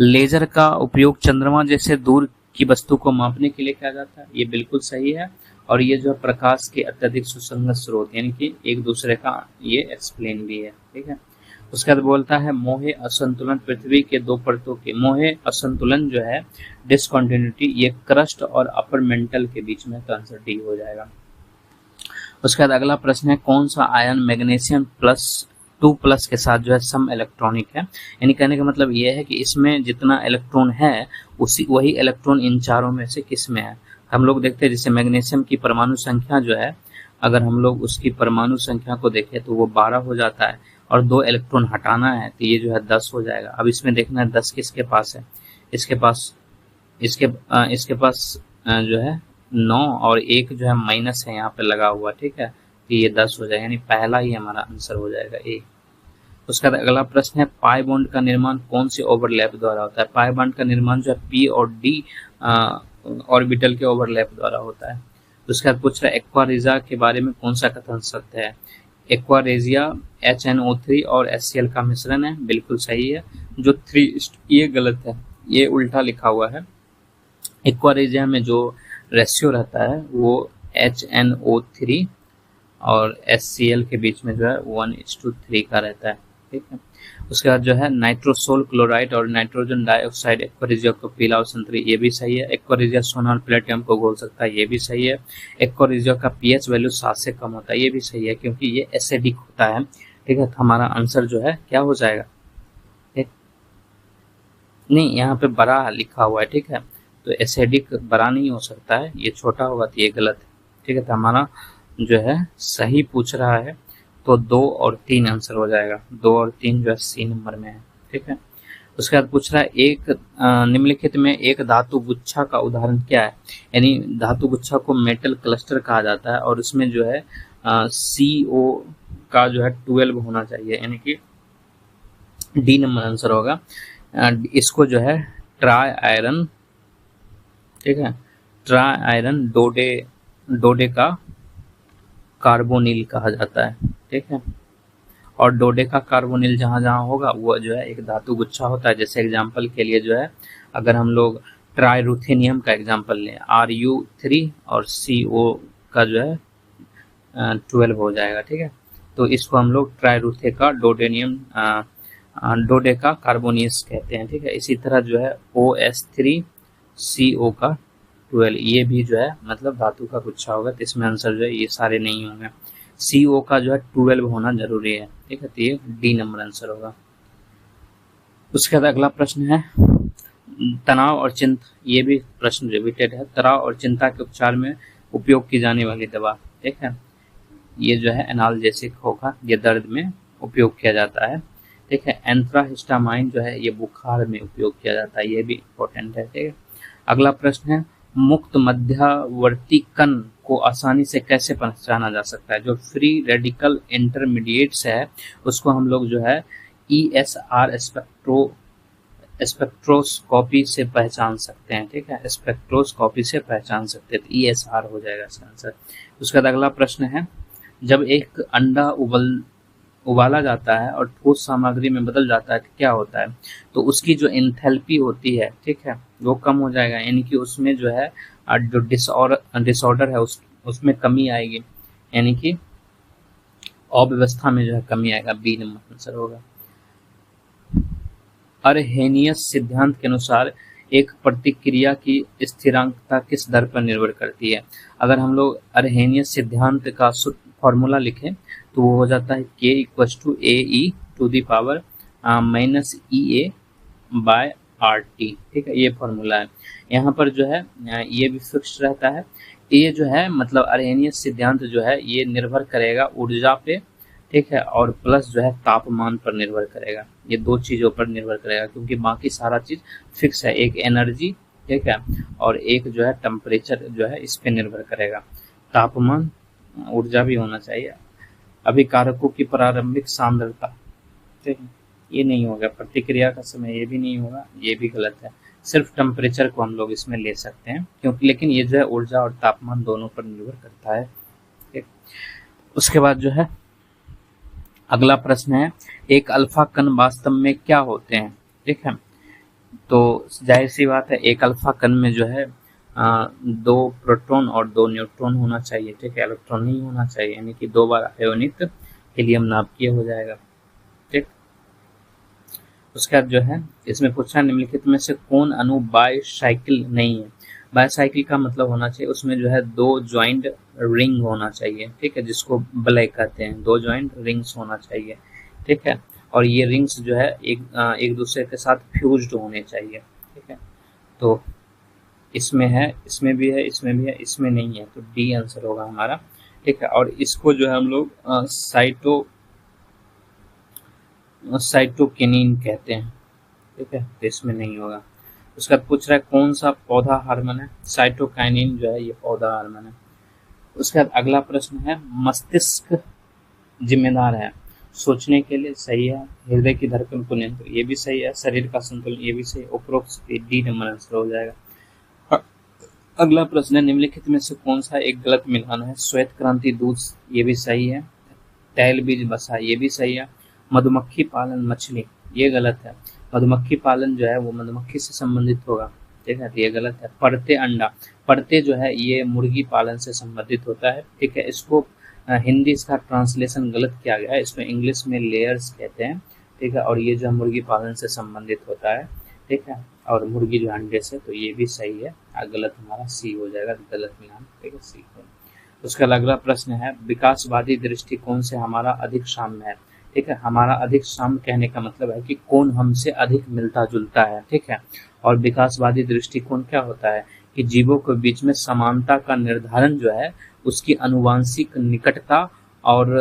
लेजर का उपयोग चंद्रमा जैसे दूर की वस्तु को मापने के लिए किया जाता है। ये बिल्कुल सही है, और ये जो है प्रकाश के अत्यधिक सुसंगत स्रोत यानी कि एक दूसरे का ये एक्सप्लेन भी है, ठीक है। उसके बाद बोलता है मोहे असंतुलन पृथ्वी के दो परतों के, मोहे असंतुलन जो है डिसकंटिन्यूटी, ये क्रस्ट और अपर मेंटल के बीच में, तो आंसर डी हो जाएगा। उसके बाद अगला प्रश्न है कौन सा आयन मैग्नीशियम +2+ के साथ जो है सम इलेक्ट्रॉनिक है, यानी कहने का मतलब ये है कि इसमें जितना इलेक्ट्रॉन है वही इलेक्ट्रॉन इन चारों में से किस में है। हम लोग देखते हैं जैसे मैग्नीशियम की परमाणु संख्या जो है, अगर हम लोग उसकी परमाणु संख्या को देखें तो वो 12 हो जाता है, और 2 इलेक्ट्रॉन हटाना है तो ये जो है 10 हो जाएगा। अब इसमें देखना है 10 किसके पास है, इसके पास जो है 9 और 1 जो है माइनस है यहाँ पे लगा हुआ, ठीक है, तो ये 10 हो जाएगा, यानी पहला ही हमारा आंसर हो जाएगा ए। उसका अगला प्रश्न है पाई बॉन्ड का निर्माण कौन से ओवरलैप द्वारा होता है। पाई बॉन्ड का निर्माण जो है पी और डी ऑर्बिटल के ओवरलैप द्वारा होता है। उसके बाद पूछ रहा है एक्वारेजिया के बारे में कौन सा कथन सत्य है। एक्वारेजिया HNO3 और HCl का मिश्रण है, बिल्कुल सही है। जो 3 ये गलत है, ये उल्टा लिखा हुआ है। एक्वारेजिया में जो रेशियो रहता है वो HNO3 और HCl के बीच में जो है 1:3 का रहता है, ठीक है। उसके बाद जो है नाइट्रोसोल क्लोराइड और नाइट्रोजन डाइऑक्साइड एक्वारेजिया को पीला और संतरी, ये भी सही है। एक्वारेजिया सोना और प्लेटिनम को घोल सकता है, ये भी सही है। एक्वारेजिया का pH वैल्यू 7 से कम होता है, ये भी सही है क्योंकि ये एसिडिक होता है, ठीक है। तो हमारा आंसर जो है क्या हो जाएगा, ठीक नहीं, यहाँ पे बड़ा लिखा हुआ है, ठीक है, तो एसिडिक बड़ा नहीं हो सकता है, ये छोटा होगा तो ये गलत है, ठीक है। तो हमारा जो है सही पूछ रहा है तो 2 और 3 आंसर हो जाएगा। 2 और 3 जो है C नंबर में है, ठीक है। उसके बाद पूछ रहा है एक निम्नलिखित में एक धातु गुच्छा का उदाहरण क्या है, यानी धातु गुच्छा को मेटल क्लस्टर कहा जाता है, और उसमें जो है CO का जो है 12 होना चाहिए, यानी कि D नंबर आंसर होगा। इसको जो है ट्राई आयरन, ठीक है, ट्राई आयरन डोडे का कार्बोनिल कहा जाता है, ठीक है। और डोडे का कार्बोनिल जहां जहां होगा वो जो है एक धातु गुच्छा होता है। जैसे एग्जांपल के लिए जो है अगर हम लोग ट्राइरुथेनियम का एग्जांपल लें, Ru3 और CO का जो है 12 हो जाएगा, ठीक है। तो इसको हम लोग ट्राइरुथे का डोडे का कार्बोनियस कहते हैं, ठीक है। इसी तरह जो है OS3 CO का 12, ये भी जो है मतलब धातु का गुच्छा होगा, तो इसमें आंसर जो है ये सारे नहीं होंगे। CO का जो है 12 होना जरूरी है, ठीक है, तो ये D नंबर आंसर होगा। उसके बाद अगला प्रश्न है तनाव और चिंता, ये भी प्रश्न रिपीटेड है। तनाव और चिंता के उपचार में उपयोग की जाने वाली दवा, ठीक है, ये जो है एनाल्जेसिक होगा, ये दर्द में उपयोग किया जाता है, ठीक है। एंथ्राहिस्टामाइन जो है ये बुखार में उपयोग किया जाता है, ये भी इम्पोर्टेंट है, ठीक है। अगला प्रश्न है मुक्त मध्यवर्ती कण को आसानी से कैसे पहचाना जा सकता है। जो फ्री रेडिकल इंटरमीडिएट्स है उसको हम लोग जो है ESR स्पेक्ट्रोस्कोपी से पहचान सकते हैं, ठीक है, स्पेक्ट्रोस्कोपी से पहचान सकते हैं, तो ESR हो जाएगा इसका आंसर। उसके बाद अगला प्रश्न है जब एक अंडा उबाला जाता है और ठोस सामग्री में बदल जाता है तो क्या होता है, तो उसकी जो एंथैल्पी होती है, ठीक है, वो कम हो जाएगा, यानी कि उसमें जो है जो डिसऑर्डर है उसमें कमी आएगी, यानी कि अव्यवस्था में जो है कमी आएगा, B नंबर आंसर होगा। अर्हेनियस सिद्धांत के अनुसार एक प्रतिक्रिया की स्थिरांकता किस दर पर निर्भर करती है। अगर हम लोग अर्हेनियस सिद्धांत का फॉर्मूला लिखें तो वो हो जाता है K = AE to the power -EA/RT, ठीक है, ये फॉर्मूला है। यहाँ पर जो है ये भी फिक्स रहता है। ये जो है मतलब अरहेनियस सिद्धांत जो है ये निर्भर करेगा ऊर्जा पे, ठीक है, और प्लस जो है तापमान पर निर्भर करेगा। ये दो चीजों पर निर्भर करेगा, क्योंकि बाकी सारा चीज फिक्स है, एक एनर्जी, ठीक है, और एक जो है टेम्परेचर जो है इस पे निर्भर करेगा। तापमान, ऊर्जा भी होना चाहिए। अभिकारकों की प्रारंभिक सांद्रता, ठीक है, ये नहीं होगा। प्रतिक्रिया का समय, ये भी नहीं होगा, ये भी गलत है। सिर्फ टेम्परेचर को हम लोग इसमें ले सकते हैं, क्योंकि लेकिन ये जो है ऊर्जा और तापमान दोनों पर निर्भर करता है, ठीक। उसके बाद जो है अगला प्रश्न है, एक अल्फा कण वास्तव में क्या होते हैं, ठीक है। तो जाहिर सी बात है, एक अल्फा कण में जो है 2 प्रोटॉन और 2 न्यूट्रॉन होना चाहिए, ठीक है, इलेक्ट्रॉन नहीं होना चाहिए, यानी कि 2 बार आयोनित हीलियम नाभिकीय हो जाएगा, ठीक। उसके बाद जो है इसमें पूछा, निम्नलिखित में से कौन अणु बायसाइकिल नहीं है। बायसाइकिल का मतलब होना चाहिए उसमें जो है 2 ज्वाइंट रिंग होना चाहिए, ठीक है, जिसको ब्लैक कहते हैं, 2 ज्वाइंट रिंग्स होना चाहिए, ठीक है, और ये रिंग्स जो है एक दूसरे के साथ फ्यूज्ड होने चाहिए, ठीक है। तो इसमें है, इसमें भी है, इसमें भी है, इसमें नहीं है, तो डी आंसर होगा हमारा, ठीक है। और इसको जो है हम लोग साइटोकिनिन कहते हैं, ठीक है, तो इसमें नहीं होगा। उसका पूछ रहा है कौन सा पौधा हार्मोन है, साइटोकाइनिन जो है ये पौधा हार्मोन है। उसके बाद अगला प्रश्न है, मस्तिष्क जिम्मेदार है सोचने के लिए, सही है। हृदय की धड़कन को नियंत्रण, ये भी सही है। शरीर का संतुलन, ये भी सही। उपरोक्त डी नंबर आंसर हो जाएगा। अगला प्रश्न है, निम्नलिखित में से कौन सा एक गलत मिलान है। श्वेत क्रांति दूध, ये भी सही है। तैल बीज बसा, ये भी सही है। मधुमक्खी पालन मछली, ये गलत है। मधुमक्खी पालन जो है वो मधुमक्खी से संबंधित होगा, ठीक है, ये गलत है। पड़ते अंडा, पड़ते जो है ये मुर्गी पालन से संबंधित होता है, ठीक है। इसको हिंदी इसका ट्रांसलेशन गलत किया गया है, इसमें इंग्लिश में लेयर्स कहते हैं, ठीक है, और ये जो मुर्गी पालन से संबंधित होता है, ठीक है, और मुर्गी जो अंडे से, तो ये भी सही है। गलत हमारा सी हो जाएगा, गलत मिलान, ठीक है, सी। उसका अगला प्रश्न है, विकासवादी दृष्टिकोण से हमारा अधिक साम्य है, ठीक है। हमारा अधिक साम्य कहने का मतलब है कि कौन हमसे अधिक मिलता जुलता है, ठीक है। और विकासवादी दृष्टिकोण क्या होता है कि जीवों के बीच में समानता का निर्धारण जो है उसकी आनुवंशिक निकटता और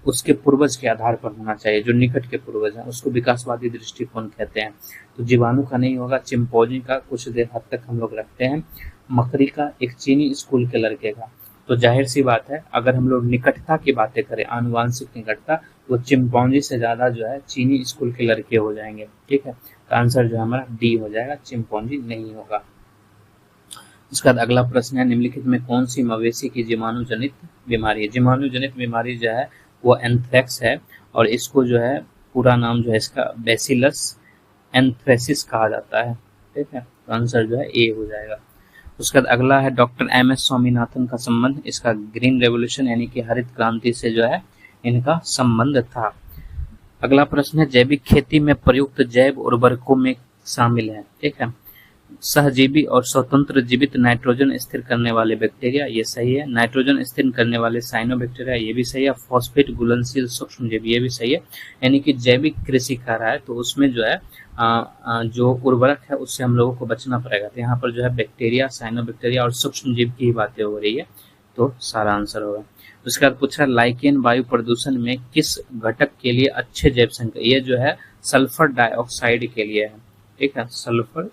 उसके पूर्वज के आधार पर होना चाहिए। जो निकट के पूर्वज हैं उसको विकासवादी दृष्टिकोण कहते हैं। तो जीवाणु का नहीं होगा, चिंपैंजी का कुछ देर हद तक हम लोग रखते हैं, मकड़ी का, एक चीनी स्कूल के लड़के का। तो जाहिर सी बात है, अगर हम लोग निकटता की बातें करें, आनुवंशिक निकटता, वो चिंपैंजी से ज्यादा जो है चीनी स्कूल के लड़के हो जाएंगे, ठीक है। तो आंसर जो है हमारा डी हो जाएगा, चिंपैंजी नहीं होगा। उसके बाद अगला प्रश्न है, निम्नलिखित में कौन सी मवेशी की जीवाणु जनित बीमारी है। जीवाणु जनित बीमारी जो है वो एंथ्रेक्स है, और इसको जो है पूरा नाम जो है इसका बैसिलस एंथ्रेसिस कहा जाता है, ठीक है। तो आंसर जो है ए हो जाएगा। उसके बाद अगला है, डॉक्टर एम एस स्वामीनाथन का संबंध, इसका ग्रीन रेवोल्यूशन यानी कि हरित क्रांति से जो है इनका संबंध था। अगला प्रश्न है, जैविक खेती में प्रयुक्त जैव उर्वरकों में शामिल है, ठीक है, सहजीवी और स्वतंत्र जीवित नाइट्रोजन स्थिर करने वाले बैक्टीरिया, ये सही है। नाइट्रोजन स्थिर करने वाले साइनोबैक्टीरिया, ये भी सही है। फॉस्फेट घुलनशील सूक्ष्मजीवी, ये भी सही है। यानी कि जैविक कृषि कर रहा है तो उसमें जो है जो उर्वरक है उससे हम लोगों को बचना पड़ेगा। तो यहाँ पर जो है बैक्टीरिया, साइनोबैक्टीरिया और सूक्ष्मजीव की ही बातें हो रही है, तो सारा आंसर होगा। उसके बाद पूछा, लाइकेन वायु प्रदूषण में किस घटक के लिए अच्छे जैव संकेत, ये जो है सल्फर डाइऑक्साइड के लिए है, ठीक है, सल्फर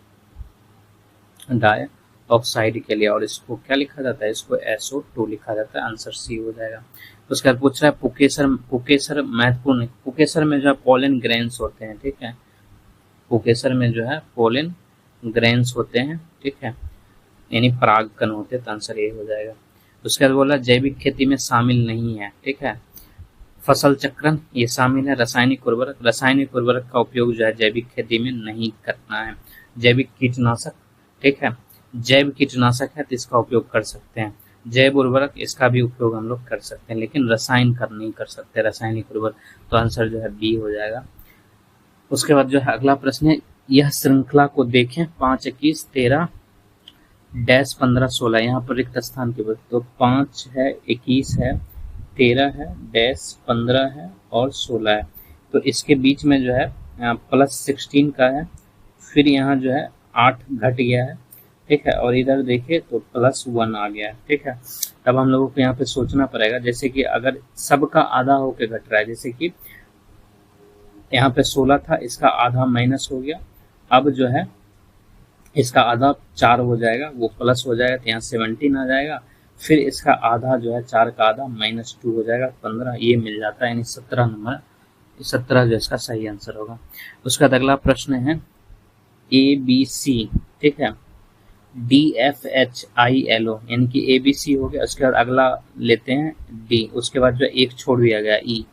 डाइऑक्साइड के लिए। और इसको क्या लिखा जाता है, इसको SO2 लिखा जाता है, आंसर सी हो जाएगा। उसके बाद पूछ रहा है, पुकेसर महत्वपूर्ण है। पुकेसर में जो है पोलन ग्रेन्स होते हैं, ठीक है, पुकेसर में जो है पोलन ग्रेन्स होते हैं, ठीक है, यानी परागकण होते हैं, तो आंसर ए हो जाएगा। उसके बाद बोला जैविक खेती में शामिल नहीं है, ठीक है। फसल चक्रण ये शामिल है। रासायनिक उर्वरक का उपयोग जो है जैविक खेती में नहीं करना है। जैविक कीटनाशक, ठीक है, जैव कीटनाशक है तो इसका उपयोग कर सकते हैं। जैव उर्वरक, इसका भी उपयोग हम लोग कर सकते हैं, लेकिन रसायन कर नहीं कर सकते, रासायनिक उर्वरक। तो आंसर जो है बी हो जाएगा। उसके बाद जो है अगला प्रश्न है, यह श्रृंखला को देखें 5, 21, 13 डैश 15, 16, यहाँ पर रिक्त स्थान के बाद, तो 5 है, 21 है, 13 है, डैश 15 है और 16 है। तो इसके बीच में जो है +16 का है, फिर यहाँ जो है 8 घट गया है, ठीक है, और इधर देखिए तो +1 आ गया है। ठीक है, तब हम लोगों को यहाँ पे सोचना पड़ेगा, जैसे कि अगर सबका आधा होके घट रहा है, जैसे कि यहाँ पे 16 था, इसका आधा माइनस हो गया, अब जो है इसका आधा 4 हो जाएगा, वो प्लस हो जाएगा तो यहाँ 17 आ जाएगा, फिर इसका आधा जो है 4 का आधा -2 हो जाएगा 15, ये मिल जाता है, यानी 17 नंबर, 17 जो इसका सही आंसर होगा। उसके बाद अगला प्रश्न है ABC, ठीक है, DFHILO, यानी कि ABC हो गया। उसके बाद अगला लेते हैं D, उसके बाद जो एक छोड़ दिया गया E,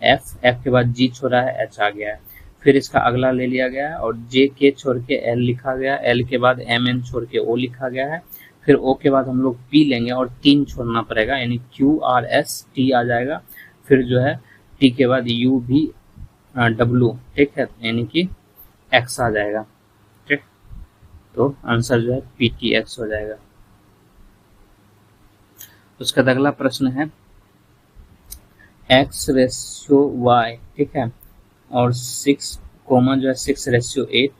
F के बाद G छोड़ा है, H आ गया है, फिर इसका अगला ले लिया गया है और J के छोड़ के L लिखा गया है, L के बाद MN छोड़ के O लिखा गया है, फिर O के बाद हम लोग P लेंगे और 3 छोड़ना पड़ेगा, यानी QRST आ जाएगा, फिर जो है T के बाद U भी W, ठीक है, यानी कि X आ जाएगा। ठीक, तो आंसर जो है PTX हो जाएगा। उसका अगला प्रश्न है X/Y, ठीक है, और 6 कोमा जो है 6/8,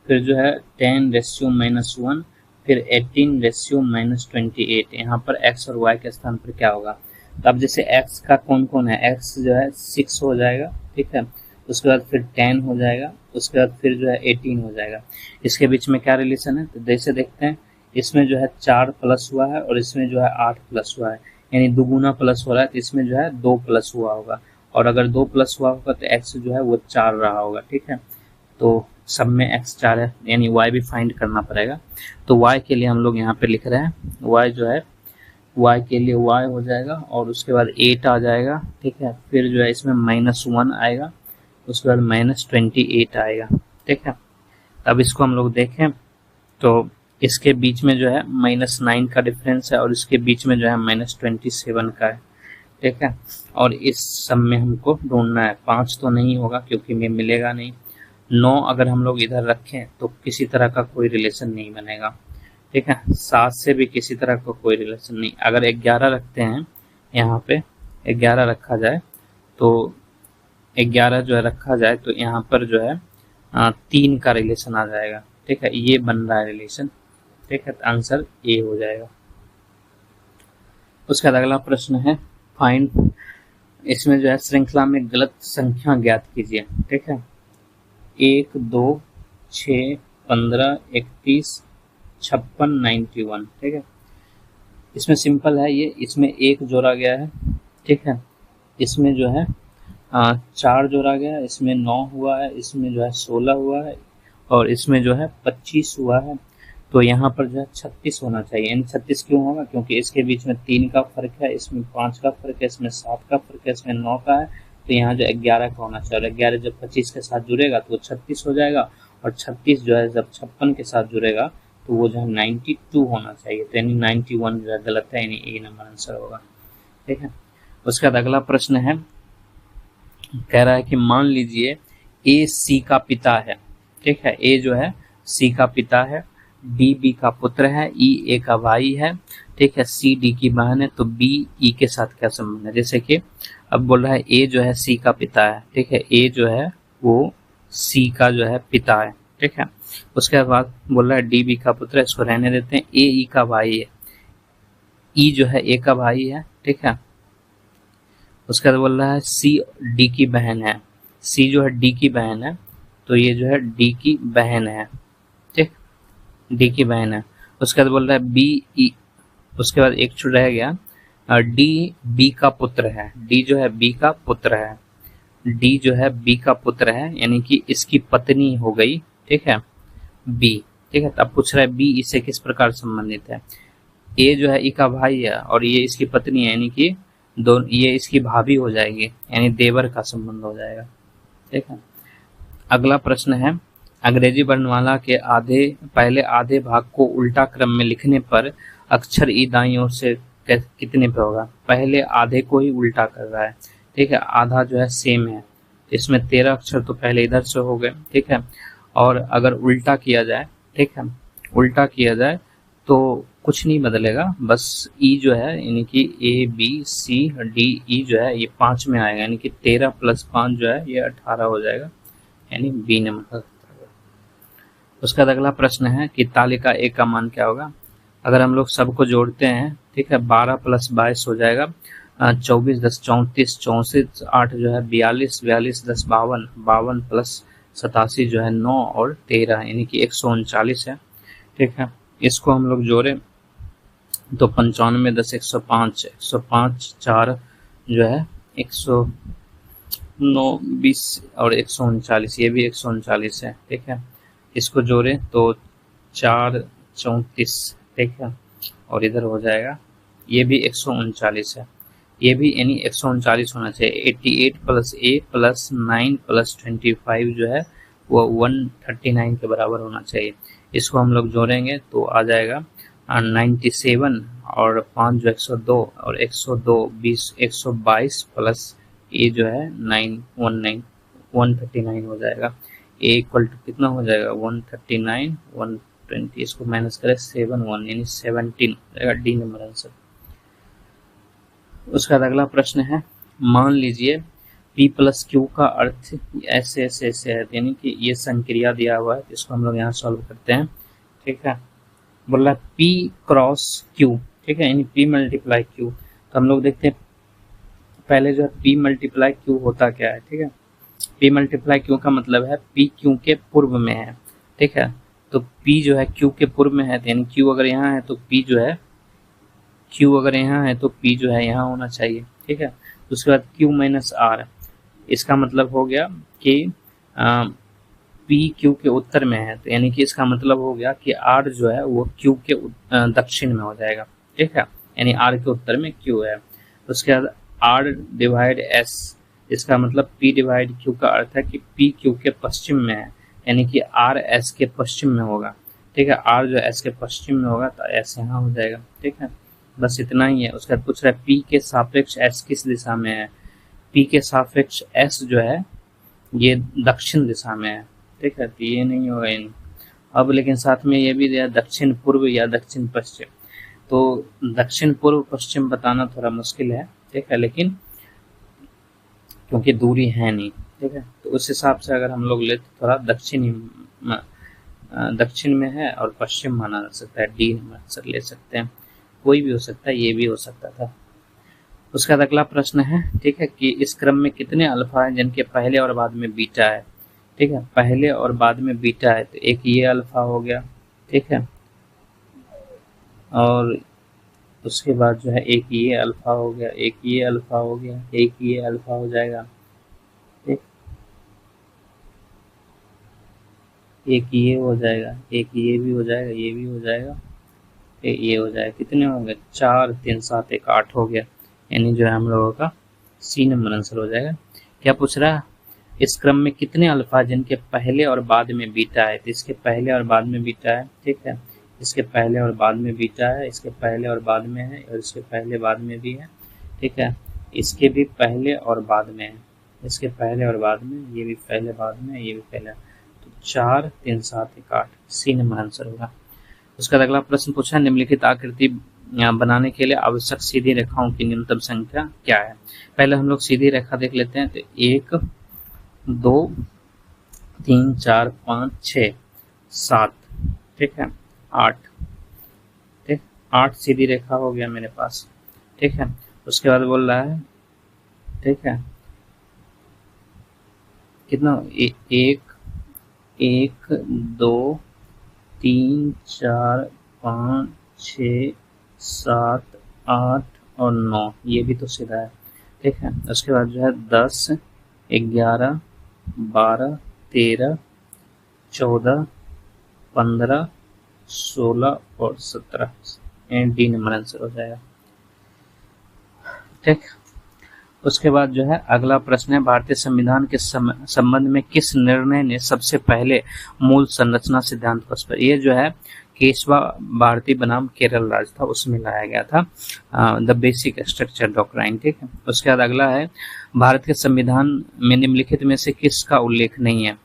फिर जो है 10/-1, फिर 18/-28, यहाँ पर X और Y के स्थान पर क्या होगा। तो अब जैसे X का कौन कौन है, X जो है 6 हो जाएगा, ठीक है, उसके बाद फिर 10 हो जाएगा, उसके बाद फिर जो है 18 हो जाएगा। इसके बीच में क्या रिलेशन है, तो जैसे देखते हैं, इसमें जो है 4 प्लस हुआ है और इसमें जो है 8 प्लस हुआ है, यानी दुगुना प्लस हो रहा है, तो इसमें जो है 2 प्लस हुआ होगा, और अगर 2 प्लस हुआ होगा तो X जो है वो 4 रहा होगा। ठीक है, तो सब में X 4 है, यानी Y भी फाइंड करना पड़ेगा। तो Y के लिए हम लोग यहाँ पे लिख रहे हैं, Y जो है, Y के लिए Y हो जाएगा और उसके बाद 8 आ जाएगा, ठीक है, फिर जो है इसमें -1 आएगा, उसके बाद -28 आएगा। ठीक है, अब इसको हम लोग देखें तो इसके बीच में जो है -9 का डिफरेंस है और इसके बीच में जो है -27 का है। ठीक है, और इस सब में हमको ढूंढना है, 5 तो नहीं होगा क्योंकि में मिलेगा नहीं, 9 अगर हम लोग इधर रखें तो किसी तरह का कोई रिलेशन नहीं बनेगा। ठीक है, 7 से भी किसी तरह का कोई रिलेशन नहीं। अगर 11 रखते हैं, यहाँ पे 11 रखा जाए तो 11 जो है रखा जाए तो यहाँ पर जो है 3 का रिलेशन आ जाएगा। ठीक है, ये बन रहा है रिलेशन। ठीक है, तो आंसर ए हो जाएगा। उसका अगला प्रश्न है फाइंड, इसमें जो है श्रृंखला में गलत संख्या ज्ञात कीजिए। ठीक है, 1, 2, 6, 15, 31, 56, 91। ठीक है, इसमें सिंपल है ये, इसमें 1 जोड़ा गया है, ठीक है, इसमें जो है 4 जोड़ा गया है, इसमें 9 हुआ है, इसमें जो है 16 हुआ है और इसमें जो है 25 हुआ है, तो यहाँ पर जो है 36 होना चाहिए। यानी 36 क्यों होगा, क्योंकि इसके बीच में 3 का फर्क है, इसमें 5 का फर्क है, इसमें 7 का फर्क है, इसमें 9 का है, तो यहाँ जो 11 का होना चाहिए। 11 जब 25 के साथ जुड़ेगा तो वो 36 हो जाएगा, और 36 जो है जब 56 के साथ जुड़ेगा तो वो जो है 92 होना चाहिए, तो यानी 91 जो है गलत है, यानी ए नंबर आंसर होगा। ठीक है, उसके बाद अगला प्रश्न है, कह रहा है कि मान लीजिए ए सी का पिता है। ठीक है, ए जो है सी का पिता है, डी बी का पुत्र है, ई ए का भाई है, ठीक है, सी डी की बहन है, तो बी ई के साथ क्या संबंध है। जैसे कि अब बोल रहा है ए जो है सी का पिता है, ठीक है, ए जो है वो सी का जो है पिता है। ठीक है, उसके बाद बोल रहा है डी बी का पुत्र है, इसको रहने देते हैं, ए ई का भाई है, ई जो है ए का भाई है। ठीक है, उसके बाद बोल रहा है सी डी की बहन है, सी जो है डी की बहन है, तो ये जो है डी की बहन है। ठीक, डी की बहन है। उसके बाद बोल रहा है बी ई, उसके बाद एक छूट रह गया, डी बी का पुत्र है, डी जो है बी का पुत्र है, डी जो है बी का पुत्र है, यानी कि इसकी पत्नी हो गई। ठीक है, बी। ठीक है, अब पूछ रहा है बी इससे किस प्रकार संबंधित है। ए जो है ई का भाई है और ये इसकी पत्नी है, यानी कि दोनों ये इसकी भाभी हो जाएगी, यानी देवर का संबंध हो जाएगा। ठीक है, अगला प्रश्न है, अंग्रेजी वर्णमाला के पहले आधे भाग को उल्टा क्रम में लिखने पर अक्षर ई दाईं ओर से कितने पे होगा। पहले आधे को ही उल्टा कर रहा है। ठीक है, आधा जो है सेम है, इसमें 13 अक्षर तो पहले इधर से हो गए। ठीक है, और अगर उल्टा किया जाए, ठीक है, उल्टा किया जाए तो कुछ नहीं बदलेगा, बस ई जो है यानी कि A B C D E जो है ये 5 में आएगा, यानी कि 13 + 5 जो है ये 18 हो जाएगा, यानी बी नंबर। उसका बाद अगला प्रश्न है कि तालिका ए का मान क्या होगा। अगर हम लोग सबको जोड़ते हैं, ठीक है, 12 + 22 हो जाएगा 24 × 10 34, 34 8 जो है 42, 42 × 10 52, 52 + 87 जो है 9 और 13 यानी कि 139 है। ठीक है, इसको हम लोग जोड़े तो 95 × 10 105, 105 4 जो है 109 20 और 139, ये भी 139 है। ठीक है, इसको जोड़े तो 4 34, ठीक है, और इधर हो जाएगा ये भी 139 है, ये भी यानी 139 होना चाहिए। 88 + A + 9 + 25 जो है वो 139 के बराबर होना चाहिए। इसको हम लोग जोड़ेंगे तो आ जाएगा 97 और 5 जो 102 और 102 20 122 प्लस ए जो है 919 139 हो जाएगा। ए इक्वल टू कितना हो जाएगा 139 120, इसको माइनस करें 71 यानी 17 हो जाएगा डी नंबर आंसर। उसका अगला प्रश्न है, मान लीजिए P + Q का अर्थ ऐसे ऐसे ऐसे है, यानी कि ये संक्रिया दिया हुआ है, इसको हम लोग यहाँ सॉल्व करते हैं। ठीक है, बोल रहा है P × Q, ठीक है, यानी P × Q। तो हम लोग देखते हैं पहले जो है P × Q होता क्या है। ठीक है, P × Q का मतलब है P Q के पूर्व में है। ठीक है, तो P जो है Q के पूर्व में है, यानी Q अगर यहाँ है तो P जो है Q अगर यहाँ है तो P जो है यहाँ होना चाहिए। ठीक है, उसके बाद Q - R, इसका मतलब हो गया कि P Q के उत्तर में है, तो यानी कि इसका मतलब हो गया कि R जो है वो Q के दक्षिण में हो जाएगा। ठीक है, यानी R के उत्तर में Q है। उसके बाद R/S, इसका मतलब P/Q का अर्थ है कि P Q के पश्चिम में है, यानी कि R S के पश्चिम में होगा। ठीक है, R जो S के पश्चिम में होगा तो S यहाँ हो जाएगा। ठीक है, बस इतना ही है। उसके बाद पूछ रहा है P के सापेक्ष S किस दिशा में है। P के सापेक्ष S जो है ये दक्षिण दिशा में है। ठीक है, तो ये नहीं होगा इन। अब लेकिन साथ में ये भी दिया दक्षिण पूर्व या दक्षिण पश्चिम, तो दक्षिण पूर्व पश्चिम बताना थोड़ा मुश्किल है। ठीक है, लेकिन क्योंकि दूरी है नहीं। ठीक है, तो उस हिसाब से अगर हम लोग ले तो थोड़ा दक्षिण में है और पश्चिम माना जा सकता है, डी आंसर ले सकते हैं। कोई भी हो सकता है, ये भी हो सकता था। उसका अगला प्रश्न है, ठीक है, कि इस क्रम में कितने अल्फा हैं जिनके पहले और बाद में बीटा है। ठीक है, पहले और बाद में बीटा है, तो एक ये अल्फा हो गया। ठीक है, और उसके बाद जो है एक ये अल्फा हो गया, एक ये अल्फा हो गया, एक ये अल्फा हो जाएगा। ठीक, एक ये हो जाएगा, एक ये भी हो जाएगा, ये भी हो जाएगा, ये हो जाएगा। कितने हो गए 4 3 7 1 8 हो गया, यानी जो है हम लोगों का सी नंबर आंसर हो जाएगा। क्या पूछ रहा है, इस क्रम में कितने अल्फा जिनके पहले और बाद में बीटा है। तो इसके पहले और बाद में बीटा है। ठीक है, इसके पहले और बाद में बीटा है, इसके पहले और बाद में है, और इसके पहले बाद में भी है। ठीक है, इसके भी पहले और बाद में है, इसके पहले और बाद में, ये भी पहले बाद में, ये भी पहले। तो 4 3 7 1 8 सी नंबर आंसर होगा। उसका अगला प्रश्न पूछा, निम्नलिखित आकृति बनाने के लिए आवश्यक सीधी रेखाओं की न्यूनतम संख्या क्या है। पहले हम लोग सीधी रेखा देख लेते हैं। तो 1 2 3 4 5 6 7, ठीक है, 8, ठीक, 8 सीधी रेखा हो गया मेरे पास। ठीक है, उसके बाद बोल रहा है, ठीक है, कितना 1 1 2 3 4 5 6 7 8 और 9, ये भी तो सीधा है। ठीक है, उसके बाद जो है 10 11 12 13 14 15 16 और 17, डी नंबर आंसर हो जाएगा। ठीक, उसके बाद जो है अगला प्रश्न है, भारतीय संविधान के संबंध में किस निर्णय ने सबसे पहले मूल संरचना सिद्धांत को स्पष्ट। ये जो है केशवा भारती बनाम केरल राज्य था, उसमें लाया गया था द बेसिक स्ट्रक्चर डॉक्ट्राइन। ठीक है, उसके बाद अगला है, भारत के संविधान में निम्नलिखित में से किसका उल्लेख नहीं है।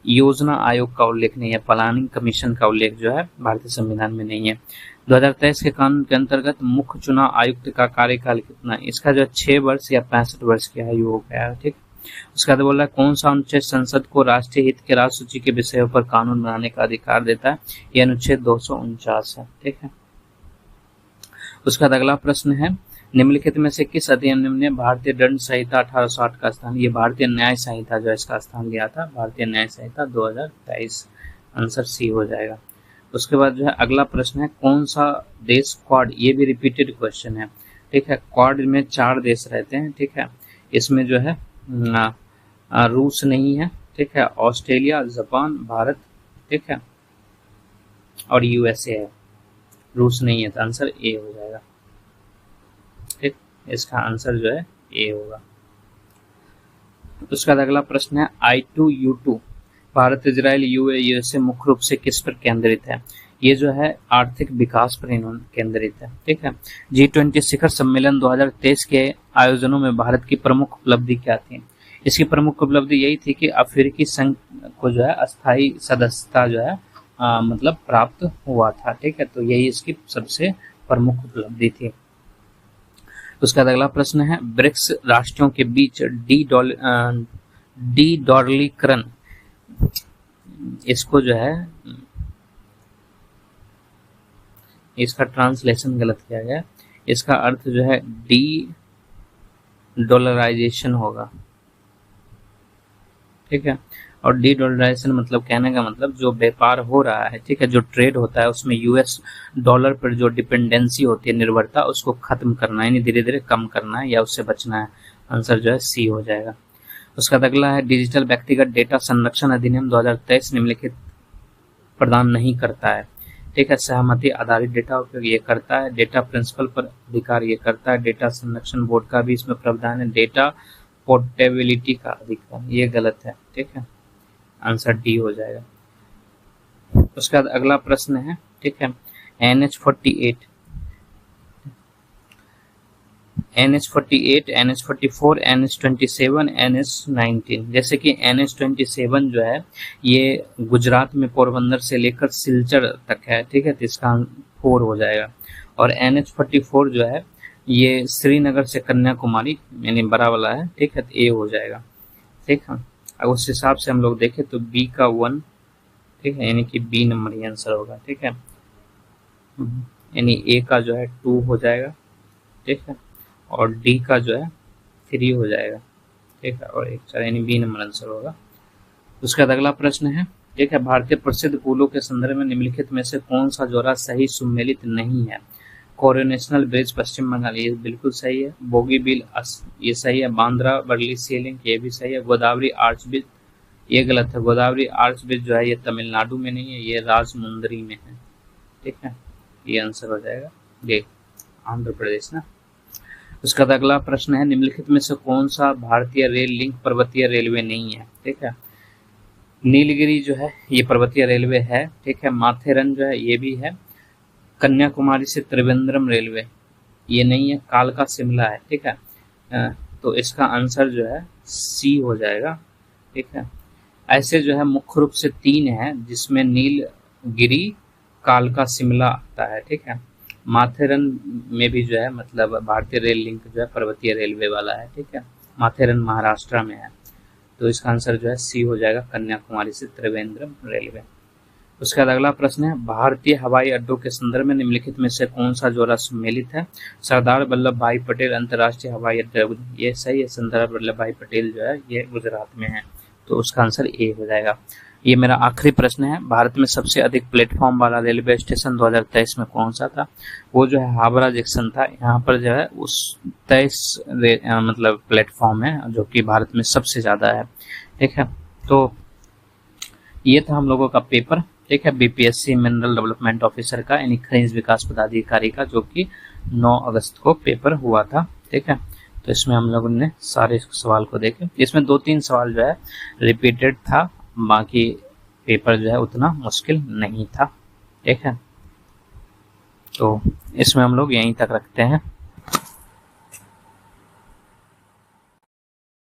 योजना आयोग का उल्लेख नहीं है, प्लानिंग कमीशन का उल्लेख जो है भारतीय संविधान में नहीं है। 2023 के कानून के अंतर्गत मुख्य चुनाव आयुक्त का कार्यकाल कितना है। इसका जो 6 वर्ष या 65 वर्ष की आयु हो गया है। ठीक, उसके बाद बोल रहा है कौन सा अनुच्छेद संसद को राष्ट्रीय हित के राज्य सूची के विषयों पर कानून बनाने का अधिकार देता है? यह अनुच्छेद 249 है। ठीक है। उसके बाद अगला प्रश्न है निम्नलिखित में से किस अधिनियम ने भारतीय दंड संहिता 1860 का स्थान, ये भारतीय न्याय संहिता जो है इसका स्थान लिया था, भारतीय न्याय संहिता 2023। आंसर सी हो जाएगा। उसके बाद जो है अगला प्रश्न है कौन सा देश क्वाड, ये भी रिपीटेड क्वेश्चन है। ठीक है। क्वाड में 4 देश रहते हैं। ठीक है। इसमें जो है रूस नहीं है। ठीक है। ऑस्ट्रेलिया, जापान, भारत, ठीक है, और यूएसए है। रूस नहीं है तो आंसर ए हो जाएगा। ठीक, इसका आंसर जो है ए होगा। उसका अगला प्रश्न है I2U2 भारत, इजराइल, यूएसए मुख्य रूप से किस पर केंद्रित है? ये जो है आर्थिक विकास पर इन्होंने केंद्रित है। ठीक है। G20 शिखर सम्मेलन 2023 के आयोजनों में भारत की प्रमुख उपलब्धि क्या थी? इसकी प्रमुख उपलब्धि यही थी कि अफ्रीकी संघ को जो है अस्थायी सदस्यता जो है मतलब प्राप्त हुआ था। ठीक है। तो यही इसकी सबसे प्रमुख उपलब्धि थी। उसका अगला प्रश्न है ब्रिक्स राष्ट्रों के बीच डी-डॉलरीकरण, इसको जो है इसका ट्रांसलेशन गलत किया गया। इसका अर्थ जो है डी डॉलराइजेशन होगा। ठीक है। और डी डॉलराइजेशन मतलब कहने का मतलब जो व्यापार हो रहा है, ठीक है, जो ट्रेड होता है उसमें यूएस डॉलर पर जो डिपेंडेंसी होती है, निर्भरता, उसको खत्म करना है, यानी धीरे धीरे कम करना है या उससे बचना है। आंसर जो है सी हो जाएगा। उसका अगला है डिजिटल व्यक्तिगत डेटा संरक्षण अधिनियम 2023 निम्नलिखित प्रदान नहीं करता है। ठीक है। सहमति आधारित डेटा उपयोग ये करता है, डेटा प्रिंसिपल पर अधिकार ये करता है, डेटा संरक्षण बोर्ड का भी इसमें प्रावधान है, डेटा पोर्टेबिलिटी का अधिकार ये गलत है। ठीक है। आंसर डी हो जाएगा। उसके बाद अगला प्रश्न है, ठीक है, NH48, NH44, NH27, NH19। जैसे कि NH27 जो है ये गुजरात में पोरबंदर से लेकर सिलचर तक है। ठीक है। तो इसका 4 हो जाएगा। और NH44 जो है ये श्रीनगर से कन्याकुमारी यानी बड़ा वाला है। ठीक है। तो ए हो जाएगा। ठीक है। अगर उस हिसाब से हम लोग देखें तो बी का 1, ठीक है, यानी कि बी नंबर ही आंसर होगा। ठीक है। यानी ए का जो है 2 हो जाएगा। ठीक है। और डी का जो है 3 हो जाएगा। ठीक है। और 1 4 यानी बी नंबर आंसर होगा। उसका अगला प्रश्न है, ठीक है, भारतीय प्रसिद्ध पुलों के संदर्भ में निम्नलिखित में से कौन सा जोड़ा सही सुमेलित नहीं है? कोरोनेशनल ब्रिज पश्चिम बंगाल, ये बिल्कुल सही है। बोगीबील ये सही है। बांद्रा वर्ली सी लिंक ये भी सही है। गोदावरी आर्च ब्रिज ये गलत है। गोदावरी आर्च ब्रिज जो है ये तमिलनाडु में नहीं है, ये राजमुंदरी में है। ठीक है। ये आंसर हो जाएगा ये आंध्र प्रदेश ना। उसका अगला प्रश्न है निम्नलिखित में से कौन सा भारतीय रेल लिंक पर्वतीय रेलवे नहीं है? ठीक है। नीलगिरी जो है ये पर्वतीय रेलवे है। ठीक है। माथेरन जो है ये भी है। कन्याकुमारी से त्रिवेंद्रम रेलवे ये नहीं है। कालका शिमला है। ठीक है। तो इसका आंसर जो है सी हो जाएगा। ठीक है। ऐसे जो है मुख्य रूप से 3 है जिसमें नीलगिरी, कालका शिमला आता है। ठीक है। माथेरन में भी जो है मतलब भारतीय रेल लिंक जो है पर्वतीय रेलवे वाला है। ठीक है। माथेरन महाराष्ट्र में है। तो इसका आंसर जो है सी हो जाएगा, कन्याकुमारी से त्रिवेंद्रम रेलवे। उसके बाद अगला प्रश्न है भारतीय हवाई अड्डों के संदर्भ में निम्नलिखित में से कौन सा जोड़ा सम्मिलित है? सरदार वल्लभ भाई पटेल अंतर्राष्ट्रीय हवाई अड्डा, ये सही है। सरदार वल्लभ भाई पटेल जो है ये गुजरात में है। तो उसका आंसर ए हो जाएगा। ये मेरा आखिरी प्रश्न है भारत में सबसे अधिक प्लेटफॉर्म वाला रेलवे स्टेशन 2023 में कौन सा था? वो जो है हावड़ा जंक्शन था। यहाँ पर जो है उस 23 मतलब प्लेटफॉर्म है जो कि भारत में सबसे ज्यादा है। ठीक है। तो ये था हम लोगों का पेपर। ठीक है। बीपीएससी मिनरल डेवलपमेंट ऑफिसर का यानी खनिज विकास पदाधिकारी का, जो कि 9 अगस्त को पेपर हुआ था। ठीक है। तो इसमें हम लोगों ने सारे सवाल को देखे। इसमें 2-3 सवाल जो है रिपीटेड था, बाकी पेपर जो है उतना मुश्किल नहीं था। ठीक है। तो इसमें हम लोग यहीं तक रखते हैं।